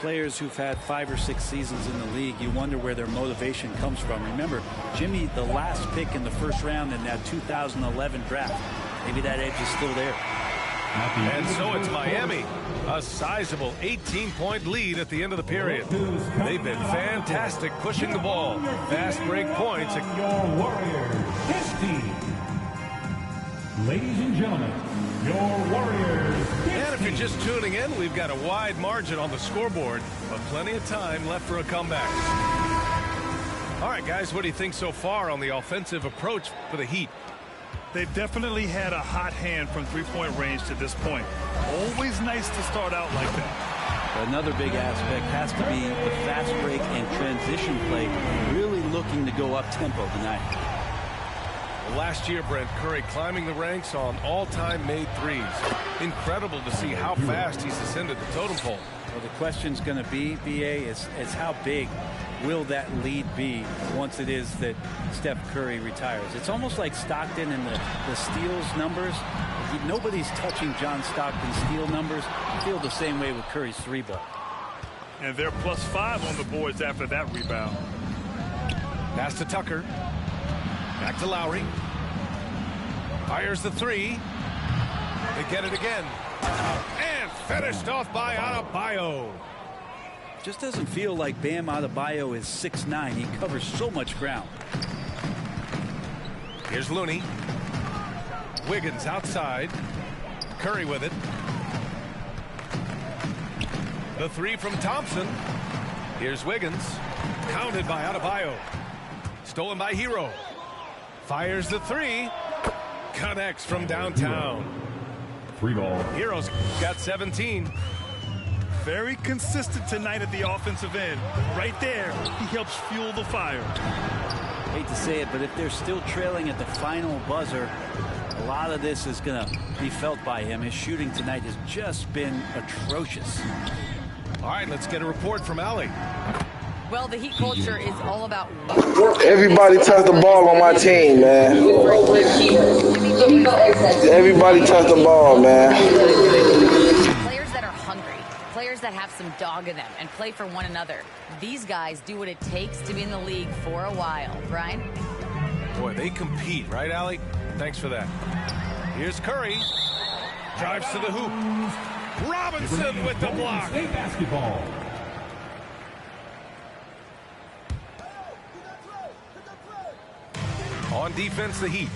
players who've had 5 or 6 seasons in the league, you wonder where their motivation comes from. Remember, Jimmy, the last pick in the first round in that 2011 draft. Maybe that edge is still there. And so it's Miami. A sizable 18-point lead at the end of the period. They've been fantastic pushing the ball. Fast break points. Your Warriors, his team. Ladies and gentlemen, your Warriors. And if you're just tuning in, we've got a wide margin on the scoreboard, but plenty of time left for a comeback. All right, guys, what do you think so far on the offensive approach for the Heat? They've definitely had a hot hand from three-point range to this point. Always nice to start out like that. Another big aspect has to be the fast break and transition play, really looking to go up-tempo tonight. Last year, Brent, Curry climbing the ranks on all-time made threes. Incredible to see how fast he's ascended the totem pole. Well, the question's going to be, BA, is how big will that lead be once it is that Steph Curry retires? It's almost like Stockton and the steals numbers. Nobody's touching John Stockton's steal numbers. I feel the same way with Curry's three ball. And they're +5 on the boards after that rebound. Pass to Tucker. Back to Lowry. Fires the three. They get it again. And finished off by Adebayo. Just doesn't feel like Bam Adebayo is 6'9". He covers so much ground. Here's Looney. Wiggins outside. Curry with it. The three from Thompson. Here's Wiggins. Counted by Adebayo. Stolen by Hero. Fires the three. Connects from downtown. Free ball. Hero's got 17. Very consistent tonight at the offensive end. Right there, he helps fuel the fire. Hate to say it, but if they're still trailing at the final buzzer, a lot of this is going to be felt by him. His shooting tonight has just been atrocious. All right, let's get a report from Allie. Well, the Heat culture is all about... Everybody touch the ball on my team, man. Everybody touch the ball, man. Players that are hungry, players that have some dog in them and play for one another. These guys do what it takes to be in the league for a while. Brian? Boy, they compete, right, Allie? Thanks for that. Here's Curry. Drives to the hoop. Robinson with the block. Basketball. On defense, the Heat.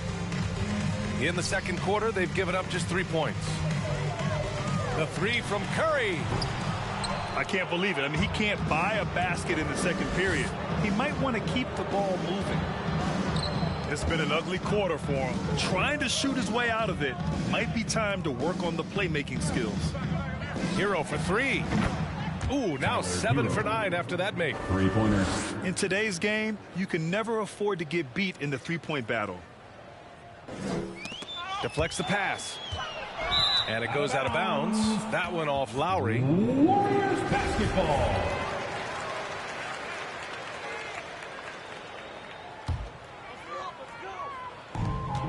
In the second quarter, they've given up just 3 points. The three from Curry. I can't believe it. I mean, he can't buy a basket in the second period. He might want to keep the ball moving. It's been an ugly quarter for him. Trying to shoot his way out of it. Might be time to work on the playmaking skills. Hero for three. Ooh, now 7 for 9 after that make. Three-pointer. In today's game, you can never afford to get beat in the three-point battle. Deflects the pass. And it goes out of bounds. That one off Lowry. Warriors basketball.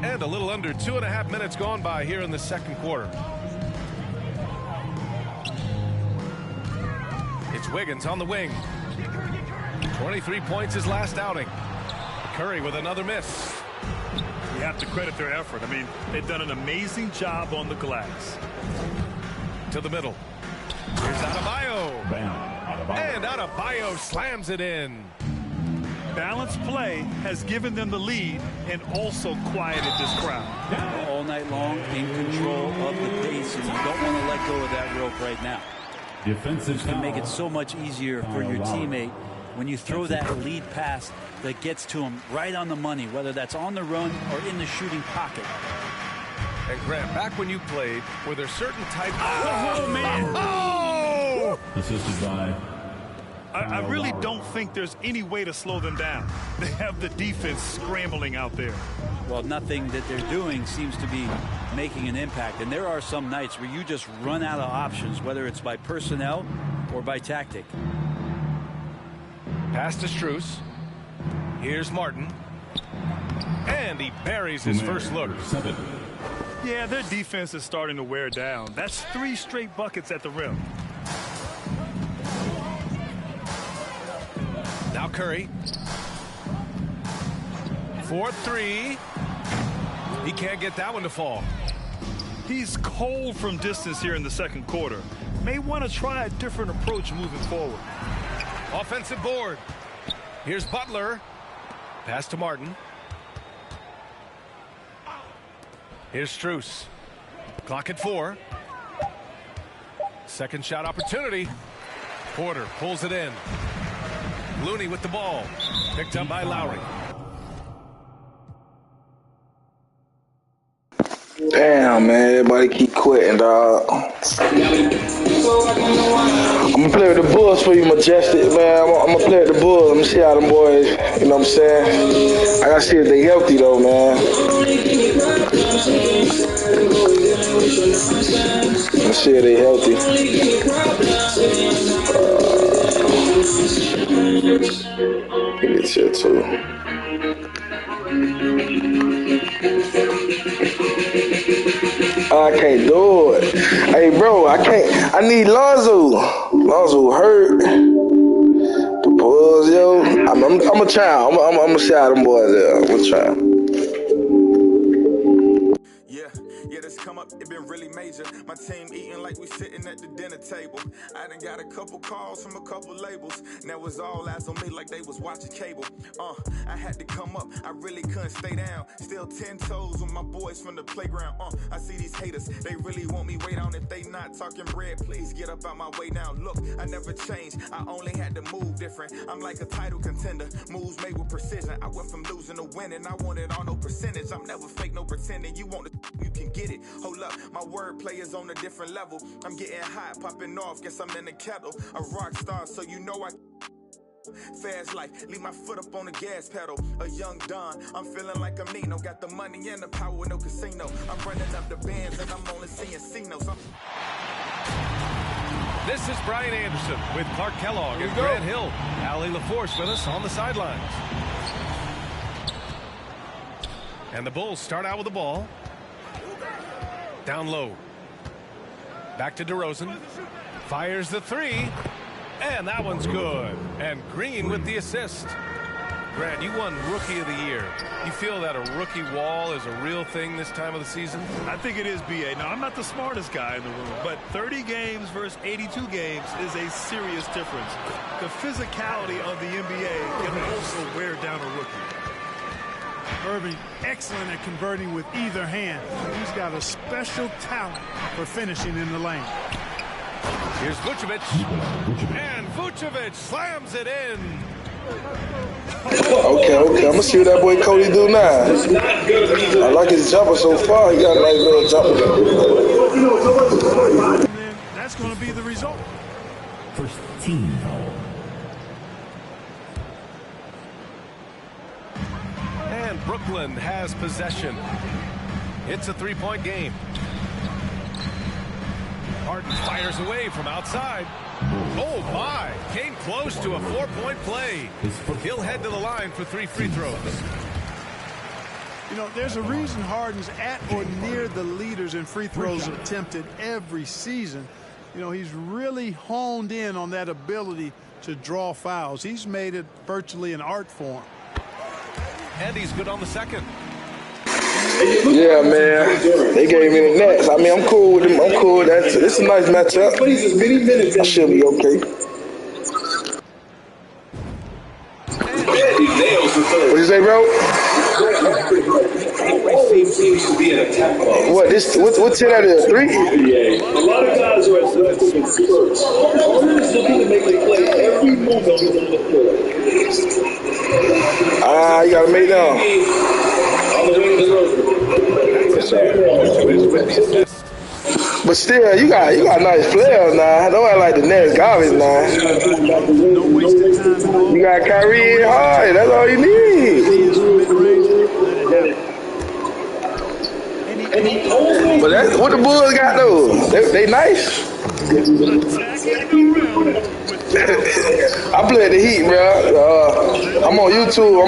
And a little under 2.5 minutes gone by here in the second quarter. It's Wiggins on the wing. 23 points his last outing. Curry with another miss. You have to credit their effort. I mean, they've done an amazing job on the glass. To the middle. Here's Adebayo. Bam. And Adebayo slams it in. Balanced play has given them the lead and also quieted this crowd. All night long, in control of the pace, and you don't want to let go of that rope right now. Defensive It's going to make it so much easier for your teammate when you throw that lead pass that gets to him right on the money, whether that's on the run or in the shooting pocket. And Grant, back when you played, were there certain types of... Oh, man! Oh! Assisted by... I really don't think there's any way to slow them down. They have the defense scrambling out there. Well, nothing that they're doing seems to be making an impact. And there are some nights where you just run out of options, whether it's by personnel or by tactic. Pass to Strus. Here's Martin. And he buries his first look. 7. Yeah, their defense is starting to wear down. That's 3 straight buckets at the rim. Now Curry. 4-3. He can't get that one to fall. He's cold from distance here in the second quarter. May want to try a different approach moving forward. Offensive board. Here's Butler. Pass to Martin. Here's Strus. Clock at 4. Second shot opportunity. Porter pulls it in. Looney with the ball. Picked up by Lowry. Damn, man, everybody keep quitting, dog. I'm gonna play with the Bulls for you, Majestic, man. I'm gonna play with the Bulls. Let me see how them boys, you know what I'm saying? I gotta see if they healthy, though, man. Let me see if they healthy. Get this shit, too. I can't do it. Hey, bro, I can't. I need Lonzo. Lonzo hurt. The Bulls, yo. I'm a child. I'm gonna see how them boys are. I'm a child. Yeah, this come up, it been really major. My team eating like we sitting at the dinner table. I done got a couple calls from a couple labels. Now it's all eyes on me like they was watching cable. I had to come up, I really couldn't stay down. Still 10 toes with my boys from the playground. I see these haters, they really want me way down. If they not talking bread, please get up out my way now. Look, I never changed, I only had to move different. I'm like a title contender, moves made with precision. I went from losing to winning, I want it on no percentage. I'm never fake, no pretending. You want it, you can get it. Hold up, my wordplay is on a different level. I'm getting hot, popping off, guess I'm in the kettle. A rock star, so you know I fast life, leave my foot up on the gas pedal. A young Don, I'm feeling like I'm Nino. Got the money and the power, no casino. I'm running up the bands and I'm only seeing C-notes. This is Brian Anderson with Clark Kellogg and Grant Hill. Allie LaForce with us on the sidelines. And the Bulls start out with the ball. Down low. Back to DeRozan. Fires the three. And that one's good. And Green with the assist. Grant, you won Rookie of the Year. You feel that a rookie wall is a real thing this time of the season? I think it is, B.A. Now, I'm not the smartest guy in the room, but 30 games versus 82 games is a serious difference. The physicality of the NBA can also wear down a rookie. Irving, excellent at converting with either hand. He's got a special talent for finishing in the lane. Here's Vucevic. And Vucevic slams it in. Okay. I'm gonna see what that boy Cody do now. I like his jumper so far. He got a nice little jumper. And then that's going to be the result. First team foul. And Brooklyn has possession. It's a three-point game. Harden fires away from outside. Oh, my. Came close to a four-point play. He'll head to the line for 3 free throws. You know, there's a reason Harden's at or near the leaders in free throws attempted every season. You know, he's really honed in on that ability to draw fouls. He's made it virtually an art form. And he's good on the second. Yeah, man. They gave me the Nets. I mean, I'm cool with them. I'm cool with that. It's a nice matchup. I should be okay. What you say, bro? What this? What's it out of 3? A lot of guys are at the spurts. Harden's looking to make a play every move on the floor. You gotta make down. But still, you got nice players now. Don't act like the Nets garbage now. You got Kyrie and Harden. That's all you need. But that's what the Bulls got though. They nice. I play at the Heat, bro. I'm on YouTube.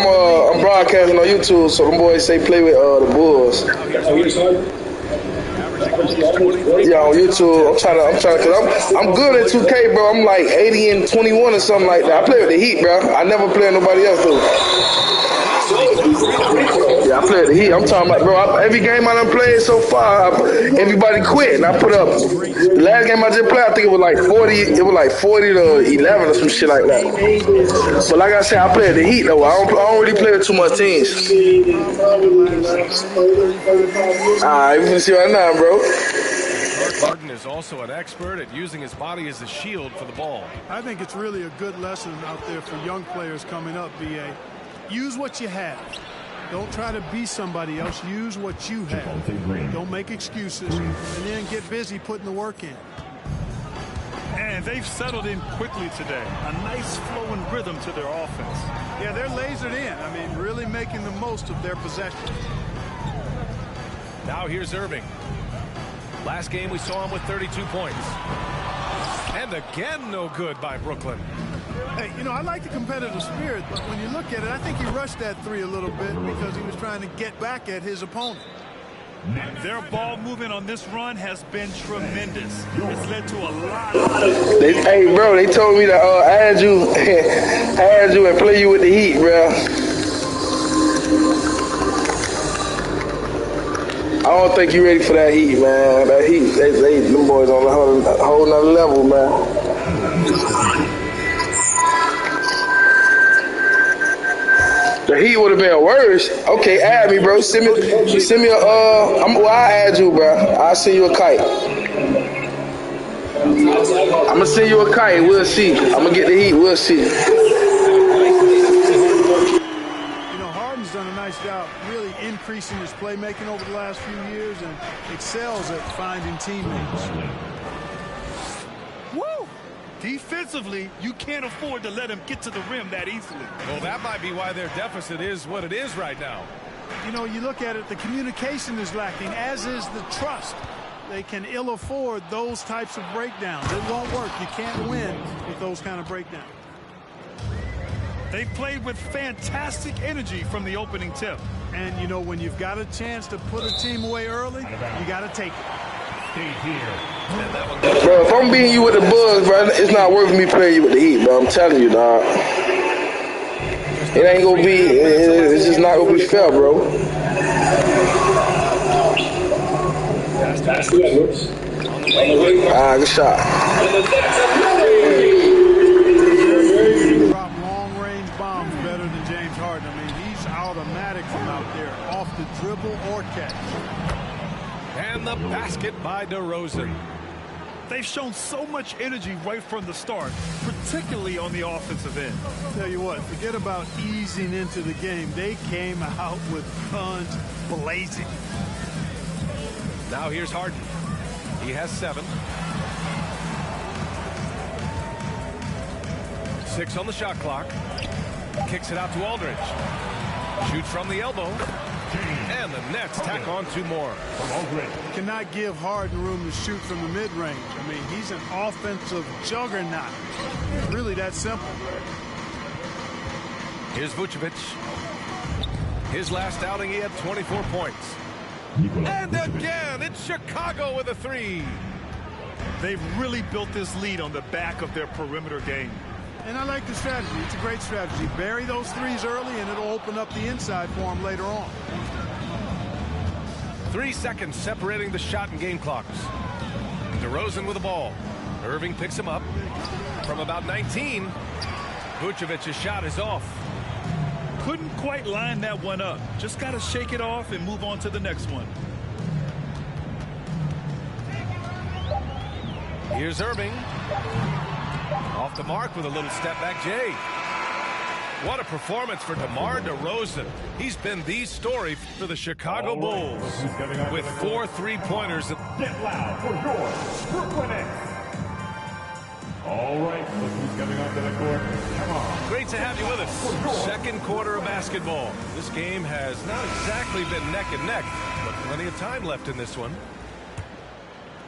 I'm broadcasting on YouTube, so them boys say play with the Bulls. Yeah, on YouTube. I'm trying to, cause I'm good at 2K, bro. I'm like 80 and 21 or something like that. I play with the Heat, bro. I never play with nobody else though. Yeah, I play at the Heat. I'm talking about, bro. Every game I done played so far, everybody quit, and I put up. The last game I just played, I think it was like 40. It was like 40 to 11 or some shit like that. But like I said, I play at the Heat though. I don't really play with too much teams. You can see right now, bro. Harden is also an expert at using his body as a shield for the ball. I think it's really a good lesson out there for young players coming up, B.A. Use what you have. Don't try to be somebody else. Use what you have. Don't make excuses. And then get busy putting the work in. And they've settled in quickly today. A nice flowing rhythm to their offense. Yeah, they're lasered in. I mean, really making the most of their possessions. Now here's Irving. Last game we saw him with 32 points. And again, no good by Brooklyn. Hey, you know, I like the competitive spirit, but when you look at it, I think he rushed that three a little bit because he was trying to get back at his opponent. Their ball movement on this run has been tremendous. It's led to a lot of... Hey, bro, they told me to add you and play you with the Heat, bro. I don't think you're ready for that Heat, man. That Heat, them boys on a whole nother level, man. The Heat would have been worse. Okay, add me, bro. Send me a, I'll add you, bro. I'll send you a kite. I'm gonna send you a kite. We'll see. I'm gonna get the Heat. We'll see. You know, Harden's done a nice job really increasing his playmaking over the last few years and excels at finding teammates. Woo! Defensively, you can't afford to let him get to the rim that easily. Well, that might be why their deficit is what it is right now. You know, you look at it, the communication is lacking, as is the trust. They can ill afford those types of breakdowns. It won't work. You can't win with those kind of breakdowns. They've played with fantastic energy from the opening tip. And, you know, when you've got a chance to put a team away early, you got to take it. Bro, if I'm beating you with the Bugs, bro, it's not worth me playing you with the Heat, bro. I'm telling you, dog. It ain't gonna be. It's just not gonna be fair, bro. Good shot. Drop long-range bombs better than James Harden. I mean, he's automatic from out there, off the dribble or catch. And the basket by DeRozan. They've shown so much energy right from the start, particularly on the offensive end. Tell you what, forget about easing into the game. They came out with guns blazing. Now here's Harden. He has 7. 6 on the shot clock. Kicks it out to Aldridge. Shoots from the elbow. And the Nets tack on 2 more. Cannot give Harden room to shoot from the mid-range. I mean, he's an offensive juggernaut. It's really that simple. Here's Vucevic. His last outing, he had 24 points. And again, it's Chicago with a 3. They've really built this lead on the back of their perimeter game. And I like the strategy. It's a great strategy. Bury those threes early, and it'll open up the inside for them later on. 3 seconds separating the shot and game clocks. DeRozan with the ball. Irving picks him up. From about 19, Vucevic's shot is off. Couldn't quite line that one up. Just got to shake it off and move on to the next one. Here's Irving. Off the mark with a little step back, Jay. What a performance for DeMar DeRozan. He's been the story for the Chicago Bulls with 4 3-pointers. Get loud for your Brooklyn Nets. All right, look who's coming onto the court. Come on. Great to have you with us. Second quarter of basketball. This game has not exactly been neck and neck, but plenty of time left in this one.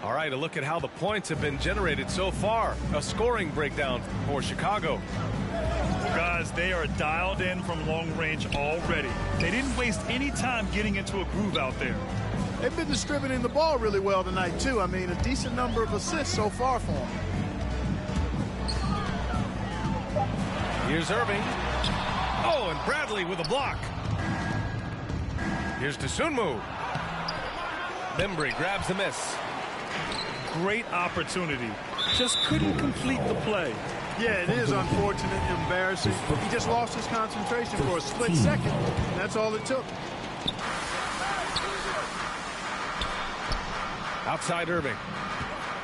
All right, a look at how the points have been generated so far. A scoring breakdown for Chicago. Guys, they are dialed in from long range already. They didn't waste any time getting into a groove out there. They've been distributing the ball really well tonight, too. I mean, a decent number of assists so far for them. Here's Irving. Oh, and Bradley with a block. Here's Dosunmu. Bembry grabs the miss. Great opportunity. Just couldn't complete the play. Yeah, it is unfortunate, embarrassing. He just lost his concentration for a split second. That's all it took. Outside Irving.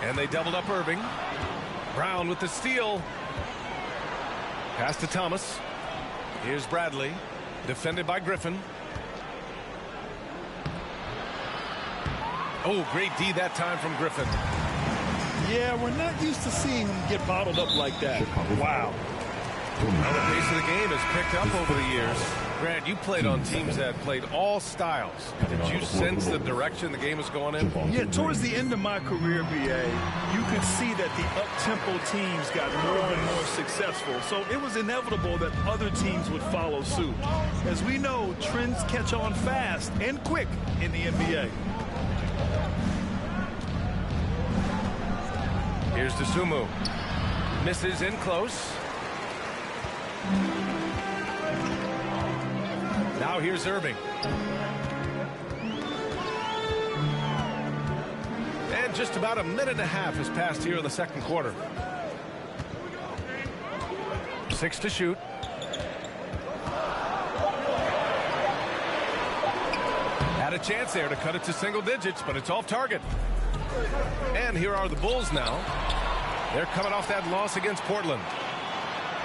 And they doubled up Irving. Brown with the steal. Pass to Thomas. Here's Bradley. Defended by Griffin. Oh, great D that time from Griffin. Yeah, we're not used to seeing him get bottled up like that. Wow. Well, the pace of the game has picked up over the years. Grant, you played on teams that played all styles. Did you sense the direction the game was going in? Yeah, towards the end of my career, BA, you could see that the up-tempo teams got more and more successful. So it was inevitable that other teams would follow suit. As we know, trends catch on fast and quick in the NBA. Here's Dosunmu. Misses in close. Now here's Irving. And just about a minute and a half has passed here in the second quarter. 6 to shoot. Had a chance there to cut it to single digits, but it's off target. And here are the Bulls now. They're coming off that loss against Portland.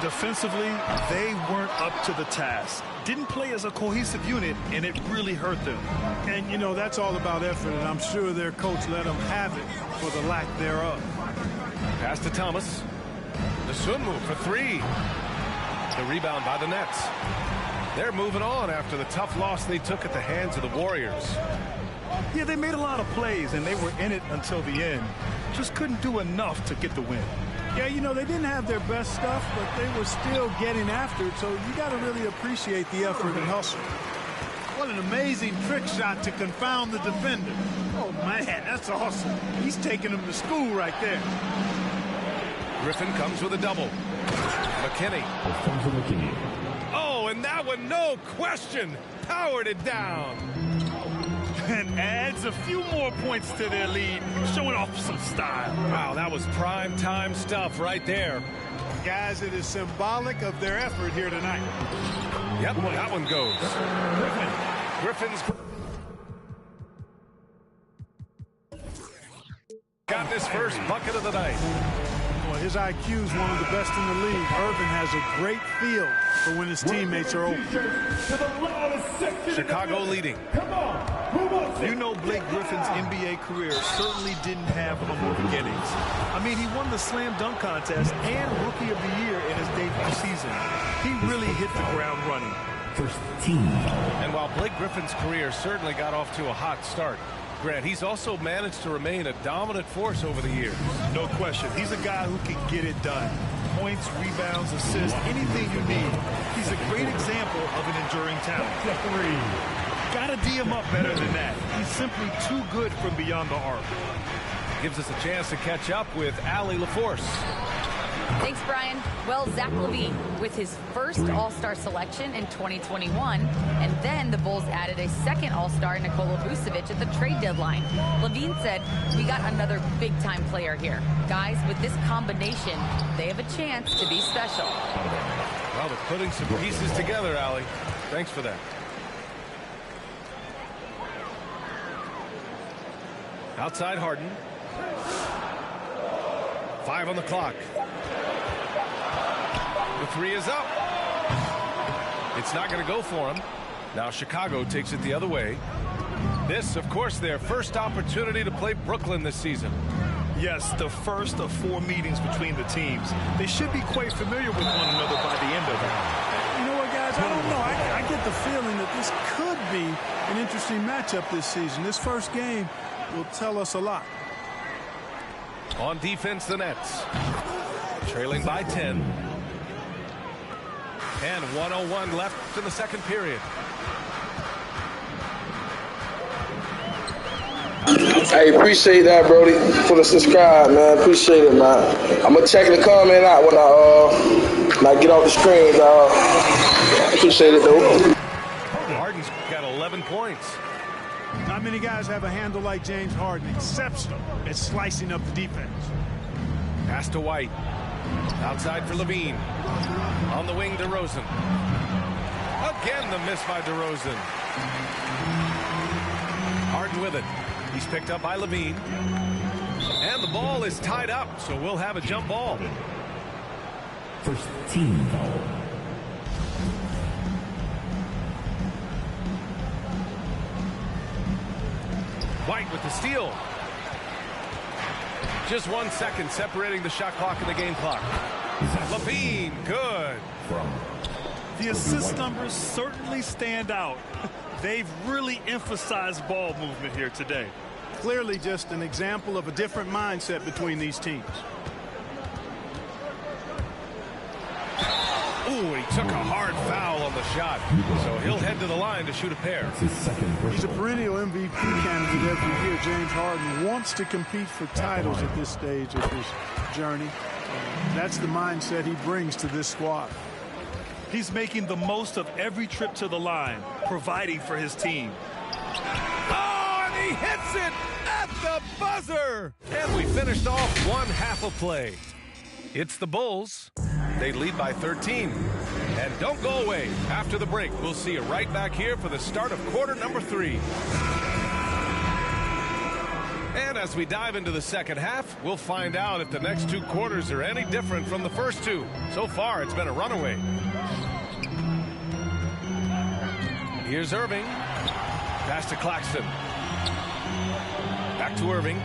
Defensively, they weren't up to the task. Didn't play as a cohesive unit, and it really hurt them. And, you know, that's all about effort, and I'm sure their coach let them have it for the lack thereof. Pass to Thomas. Dosunmu for 3. The rebound by the Nets. They're moving on after the tough loss they took at the hands of the Warriors. Yeah, they made a lot of plays, and they were in it until the end. Just couldn't do enough to get the win. Yeah, you know, they didn't have their best stuff, but they were still getting after it, so you got to really appreciate the effort and hustle. What an amazing trick shot to confound the defender. Oh, man, that's awesome. He's taking him to school right there. Griffin comes with a double. McKinney. Oh, and that one, no question, powered it down. And adds a few more points to their lead, showing off some style. Wow, that was prime time stuff right there. Guys, it is symbolic of their effort here tonight. Yep, that one goes. Griffin's got this first bucket of the night. Well, his IQ is one of the best in the league. Irvin has a great feel for when his teammates are open. Chicago leading. You know, Blake Griffin's NBA career certainly didn't have humble beginnings. I mean, he won the slam dunk contest and Rookie of the Year in his debut season. He really hit the ground running. First team. And while Blake Griffin's career certainly got off to a hot start, Grant, he's also managed to remain a dominant force over the years. No question. He's a guy who can get it done. Points, rebounds, assists, anything you need. He's a great example of an enduring talent. Gotta D him up better than that. He's simply too good from beyond the arc. Gives us a chance to catch up with Allie LaForce. Thanks, Brian. Well, Zach LaVine with his first All-Star selection in 2021, and then the Bulls added a second All-Star, Nikola Vucevic, at the trade deadline. LaVine said, "We got another big-time player here. Guys, with this combination, they have a chance to be special." Well, they're putting some pieces together, Allie. Thanks for that. Outside Harden. 5 on the clock. The 3 is up. It's not going to go for him. Now Chicago takes it the other way. This, of course, their first opportunity to play Brooklyn this season. Yes, the first of 4 meetings between the teams. They should be quite familiar with one another by the end of it. You know what, guys? I don't know. I get the feeling that this could be an interesting matchup this season. This first game will tell us a lot. On defense, the Nets. Trailing by 10. And 1:01 left in the second period. Hey, appreciate that, Brody, for the subscribe, man. Appreciate it, man. I'm gonna check the comment out when I get off the screen, dog. Appreciate it, though. Harden's got 11 points. Not many guys have a handle like James Harden. Exceptional at slicing up the defense. Pass to White. Outside for LaVine. On the wing, DeRozan. Again, the miss by DeRozan. Harden with it. He's picked up by LaVine. And the ball is tied up, so we'll have a jump ball. First team foul. White with the steal. Just 1 second separating the shot clock and the game clock. LaVine, good. The assist numbers certainly stand out. They've really emphasized ball movement here today. Clearly just an example of a different mindset between these teams. Ooh, he took a hard foul on the shot. So he'll head to the line to shoot a pair. He's a perennial MVP candidate every year. James Harden wants to compete for titles at this stage of his journey. That's the mindset he brings to this squad. He's making the most of every trip to the line, providing for his team. Oh, and he hits it at the buzzer. And we finished off one half of play. It's the Bulls. They lead by 13. And don't go away. After the break, we'll see you right back here for the start of quarter number 3. And as we dive into the second half, we'll find out if the next 2 quarters are any different from the first 2. So far, it's been a runaway. Here's Irving. Pass to Claxton. Back to Irving.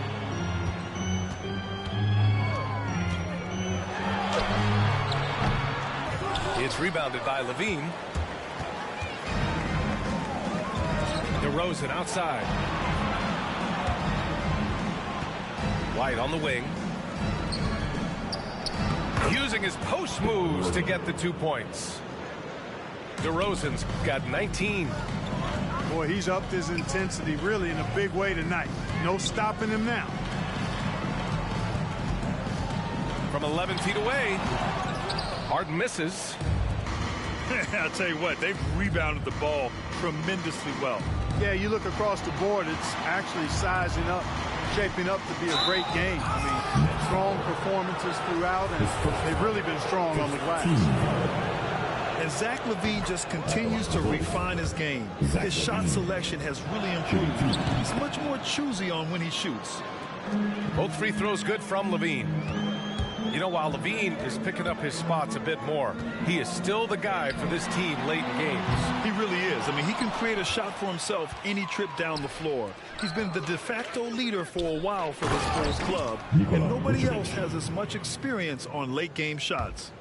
It's rebounded by LaVine. DeRozan outside. White on the wing. Using his post moves to get the 2 points. DeRozan's got 19. Boy, he's upped his intensity really in a big way tonight. No stopping him now. From 11 feet away. Harden misses. I'll tell you what, they've rebounded the ball tremendously well. Yeah, you look across the board, it's actually sizing up, shaping up to be a great game. I mean, strong performances throughout, and they've really been strong on the glass. And Zach LaVine just continues to refine his game. His shot selection has really improved. He's much more choosy on when he shoots. Both free throws good from LaVine. You know, while LaVine is picking up his spots a bit more, he is still the guy for this team late in games. He really is. I mean, he can create a shot for himself any trip down the floor. He's been the de facto leader for a while for this Bulls club, and nobody else has as much experience on late game shots.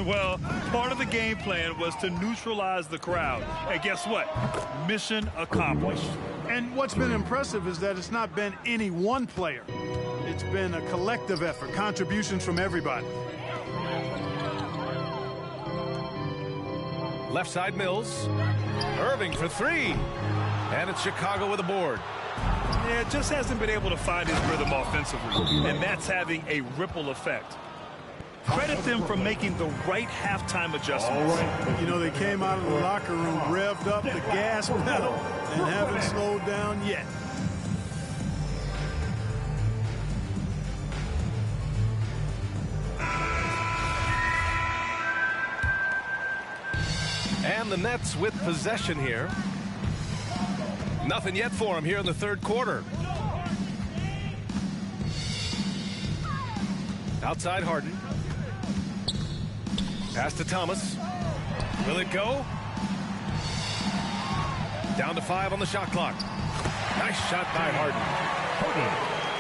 Well, part of the game plan was to neutralize the crowd. And guess what? Mission accomplished. And what's been impressive is that it's not been any one player. It's been a collective effort, contributions from everybody. Left side Mills. Irving for 3. And it's Chicago with a board. Yeah, just hasn't been able to find his rhythm offensively. And that's having a ripple effect. Credit them for making the right halftime adjustments. Right. You know, they came out of the locker room, revved up the gas pedal, and haven't slowed down yet. And the Nets with possession here. Nothing yet for him here in the third quarter. Outside Harden. Pass to Thomas. Will it go? Down to 5 on the shot clock. Nice shot by Harden.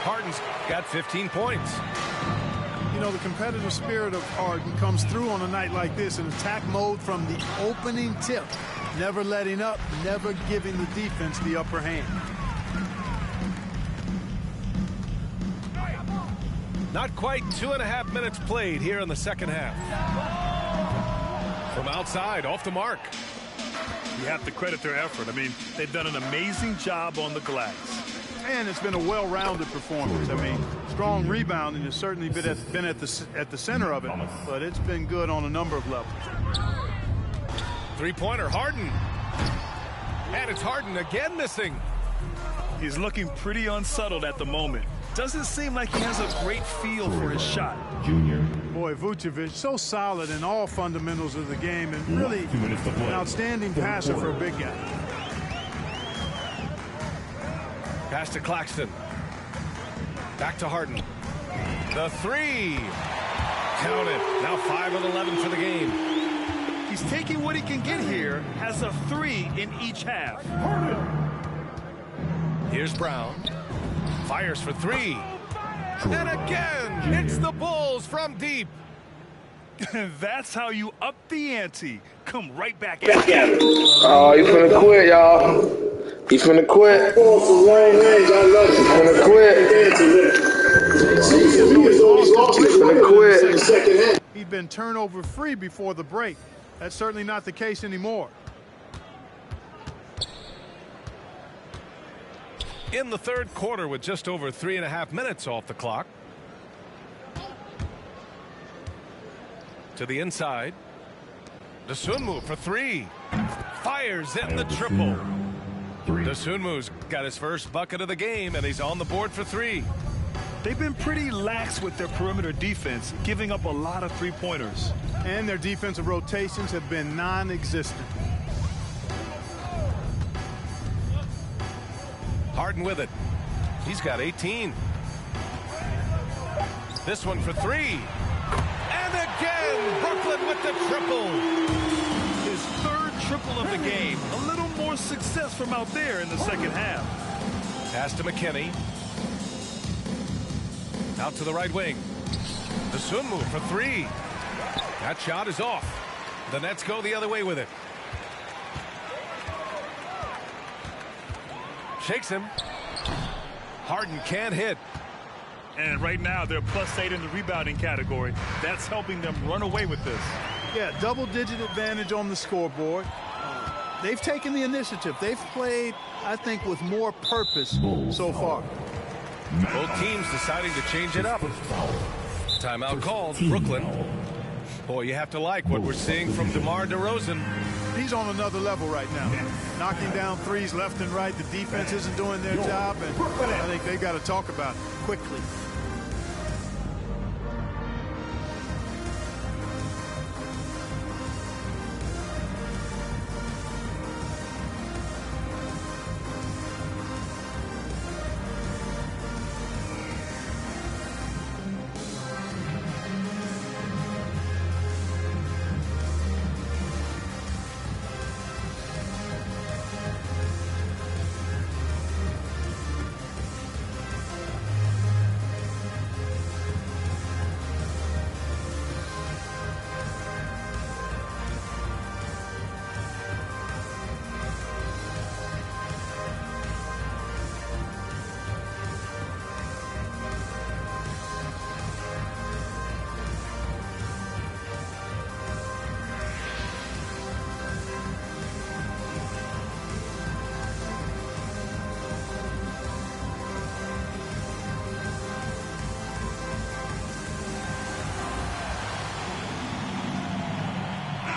Harden's got 15 points. You know, the competitive spirit of Harden comes through on a night like this in attack mode from the opening tip. Never letting up, never giving the defense the upper hand. Not quite 2.5 minutes played here in the second half. From outside, off the mark. You have to credit their effort. I mean, they've done an amazing job on the glass. And it's been a well-rounded performance. I mean, strong rebounding has certainly been at the center of it, but it's been good on a number of levels. Three-pointer, Harden. And it's Harden again missing. He's looking pretty unsettled at the moment. Doesn't seem like he has a great feel for his shot. Junior. Boy, Vucevic, so solid in all fundamentals of the game and really an outstanding passer for a big guy. Pass to Claxton. Back to Harden. The 3. Count it. Now 5 of 11 for the game. He's taking what he can get here, has a 3 in each half. Here's Brown. Fires for three. And again, it's the Bulls from deep. That's how you up the ante. Come right back at it. Oh, he's finna quit, y'all. He's finna quit. He's finna quit. He'd been turnover free before the break. That's certainly not the case anymore. In the third quarter with just over 3.5 minutes off the clock. To the inside. Dosunmu for three. Fires in the triple. Dosunmu's got his first bucket of the game, and he's on the board for three. They've been pretty lax with their perimeter defense, giving up a lot of three-pointers. And their defensive rotations have been non-existent. Harden with it. He's got 18. This one for three. And again, Brooklyn with the triple. His third triple of the game. A little more success from out there in the second half. Pass to McKinney. Out to the right wing. Dosunmu for three. That shot is off. The Nets go the other way with it. Shakes him. Harden can't hit. And right now they're +8 in the rebounding category. That's helping them run away with this. Yeah, double-digit advantage on the scoreboard. They've taken the initiative. They've played, I think, with more purpose so far. Both teams deciding to change it up. Timeout called, Brooklyn. Boy, you have to like what we're seeing from DeMar DeRozan. He's on another level right now. Knocking down threes left and right. The defense isn't doing their job, and I think they've got to talk about it quickly.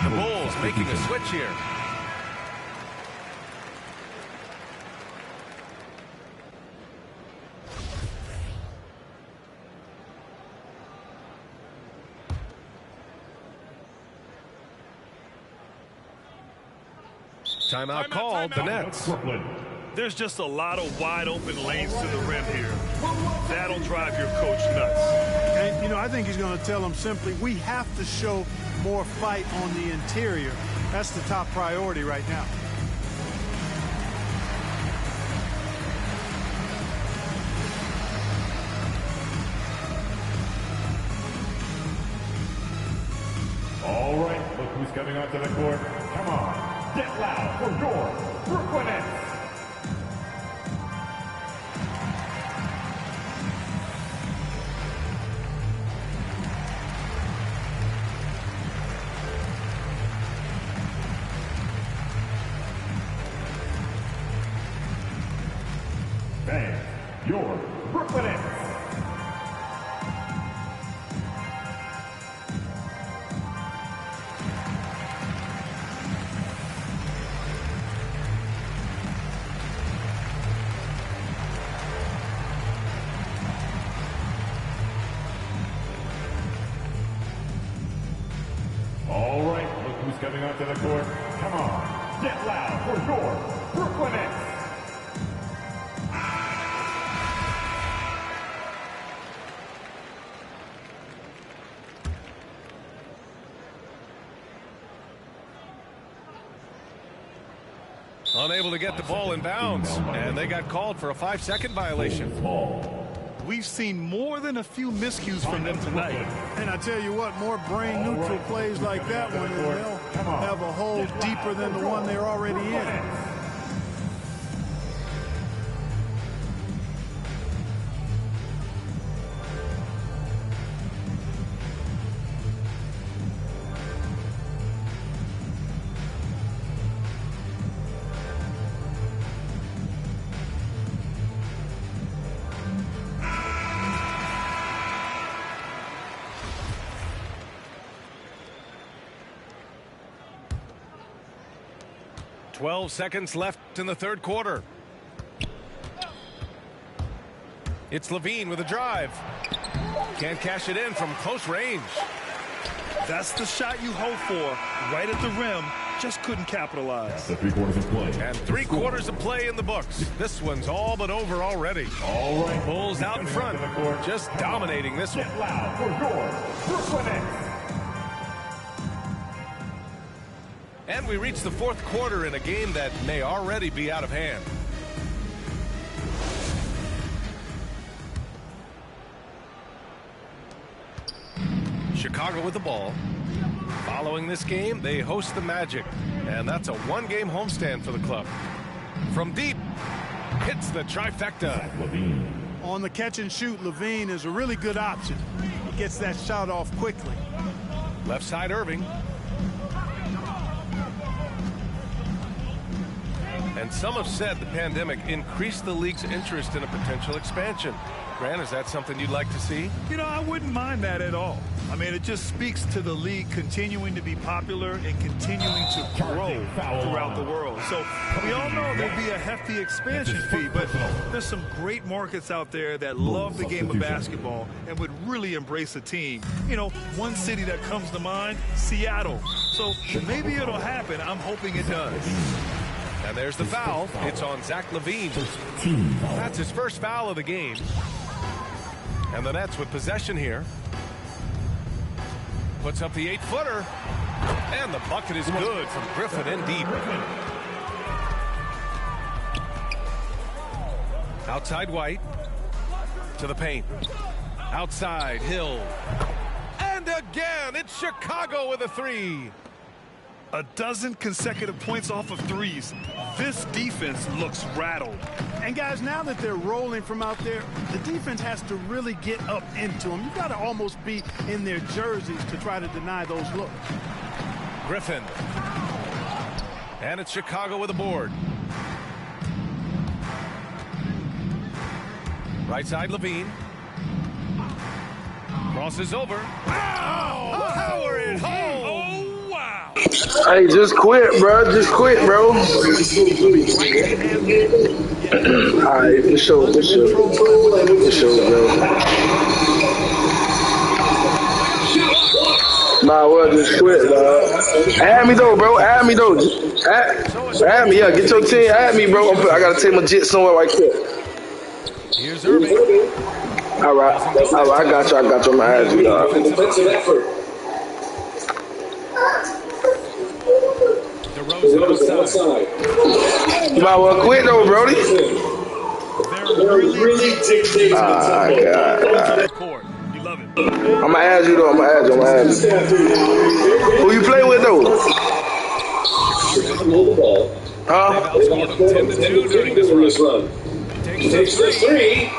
The Bulls making a switch here. Timeout called, the Nets. There's just a lot of wide open lanes to the rim here. That'll drive your coach nuts. And, you know, I think he's going to tell them simply, we have to show more fight on the interior. That's the top priority right now. All right, look who's coming onto the court. Come on, get loud for your Brooklyn Nets. Fans, your Brooklyn Nets. All right, look who's coming onto the court. Come on, get loud for your Brooklyn Nets. On unable to get the ball in bounds, and they got called for a 5-second violation. We've seen more than a few miscues from them tonight. And I tell you what, more brain-neutral plays like that one, and they'll have a hole deeper than the one they're already in. .12 seconds left in the third quarter. It's Levine with a drive. Can't cash it in from close range. That's the shot you hope for. Right at the rim. Just couldn't capitalize. The 3 quarters of play. And 3 quarters of play in the books. This one's all but over already. All right. Bulls out in front. Just dominating this one. Get loud for yours, Brooklyn Nets. And we reach the fourth quarter in a game that may already be out of hand. Chicago with the ball. Following this game, they host the Magic, and that's a 1-game homestand for the club. From deep, hits the trifecta. On the catch and shoot, Levine is a really good option. He gets that shot off quickly. Left side, Irving. And some have said the pandemic increased the league's interest in a potential expansion. Grant, is that something you'd like to see? You know, I wouldn't mind that at all. I mean, it just speaks to the league continuing to be popular and continuing to grow throughout the world. So we all know there'll be a hefty expansion fee, but there's some great markets out there that love the game of basketball and would really embrace a team. You know, one city that comes to mind, Seattle. So maybe it'll happen. I'm hoping it does. And there's the foul. It's on Zach LaVine. That's his first foul of the game. And the Nets with possession here. Puts up the 8-footer. And the bucket is good from Griffin in deep. Outside White. To the paint. Outside Hill. And again, it's Chicago with a 3. A dozen consecutive points off of threes. This defense looks rattled. And guys, now that they're rolling from out there, the defense has to really get up into them. You've got to almost be in their jerseys to try to deny those looks. Griffin. And it's Chicago with a board. Right side, Levine. Crosses over. Ow! Power it home! Oh, wow! Hey, just quit, bro. Just quit, bro. Alright, for sure, bro. Nah, well, just quit, dog. Add me though, bro. Add me though. Add me, yeah. Get your team. Add me, bro. I gotta take my jet somewhere right quick. Here's Irving. All right, I got you. I'm gonna add you, dog. Defensive effort. DeRozan outside. You might well quit though, Brody. They're really dictating the tempo. You love it. I'm gonna add you though. I'm gonna add you. Who you play with though? Huh? 10-2 during this run. Takes the 3.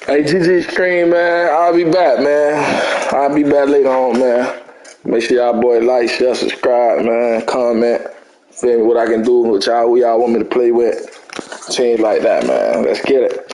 Hey, GG Stream, man. I'll be back, man. I'll be back later on, man. Make sure y'all boy like, share, subscribe, man. Comment. Feel me, what I can do with y'all, who y'all want me to play with. Change like that, man. Let's get it.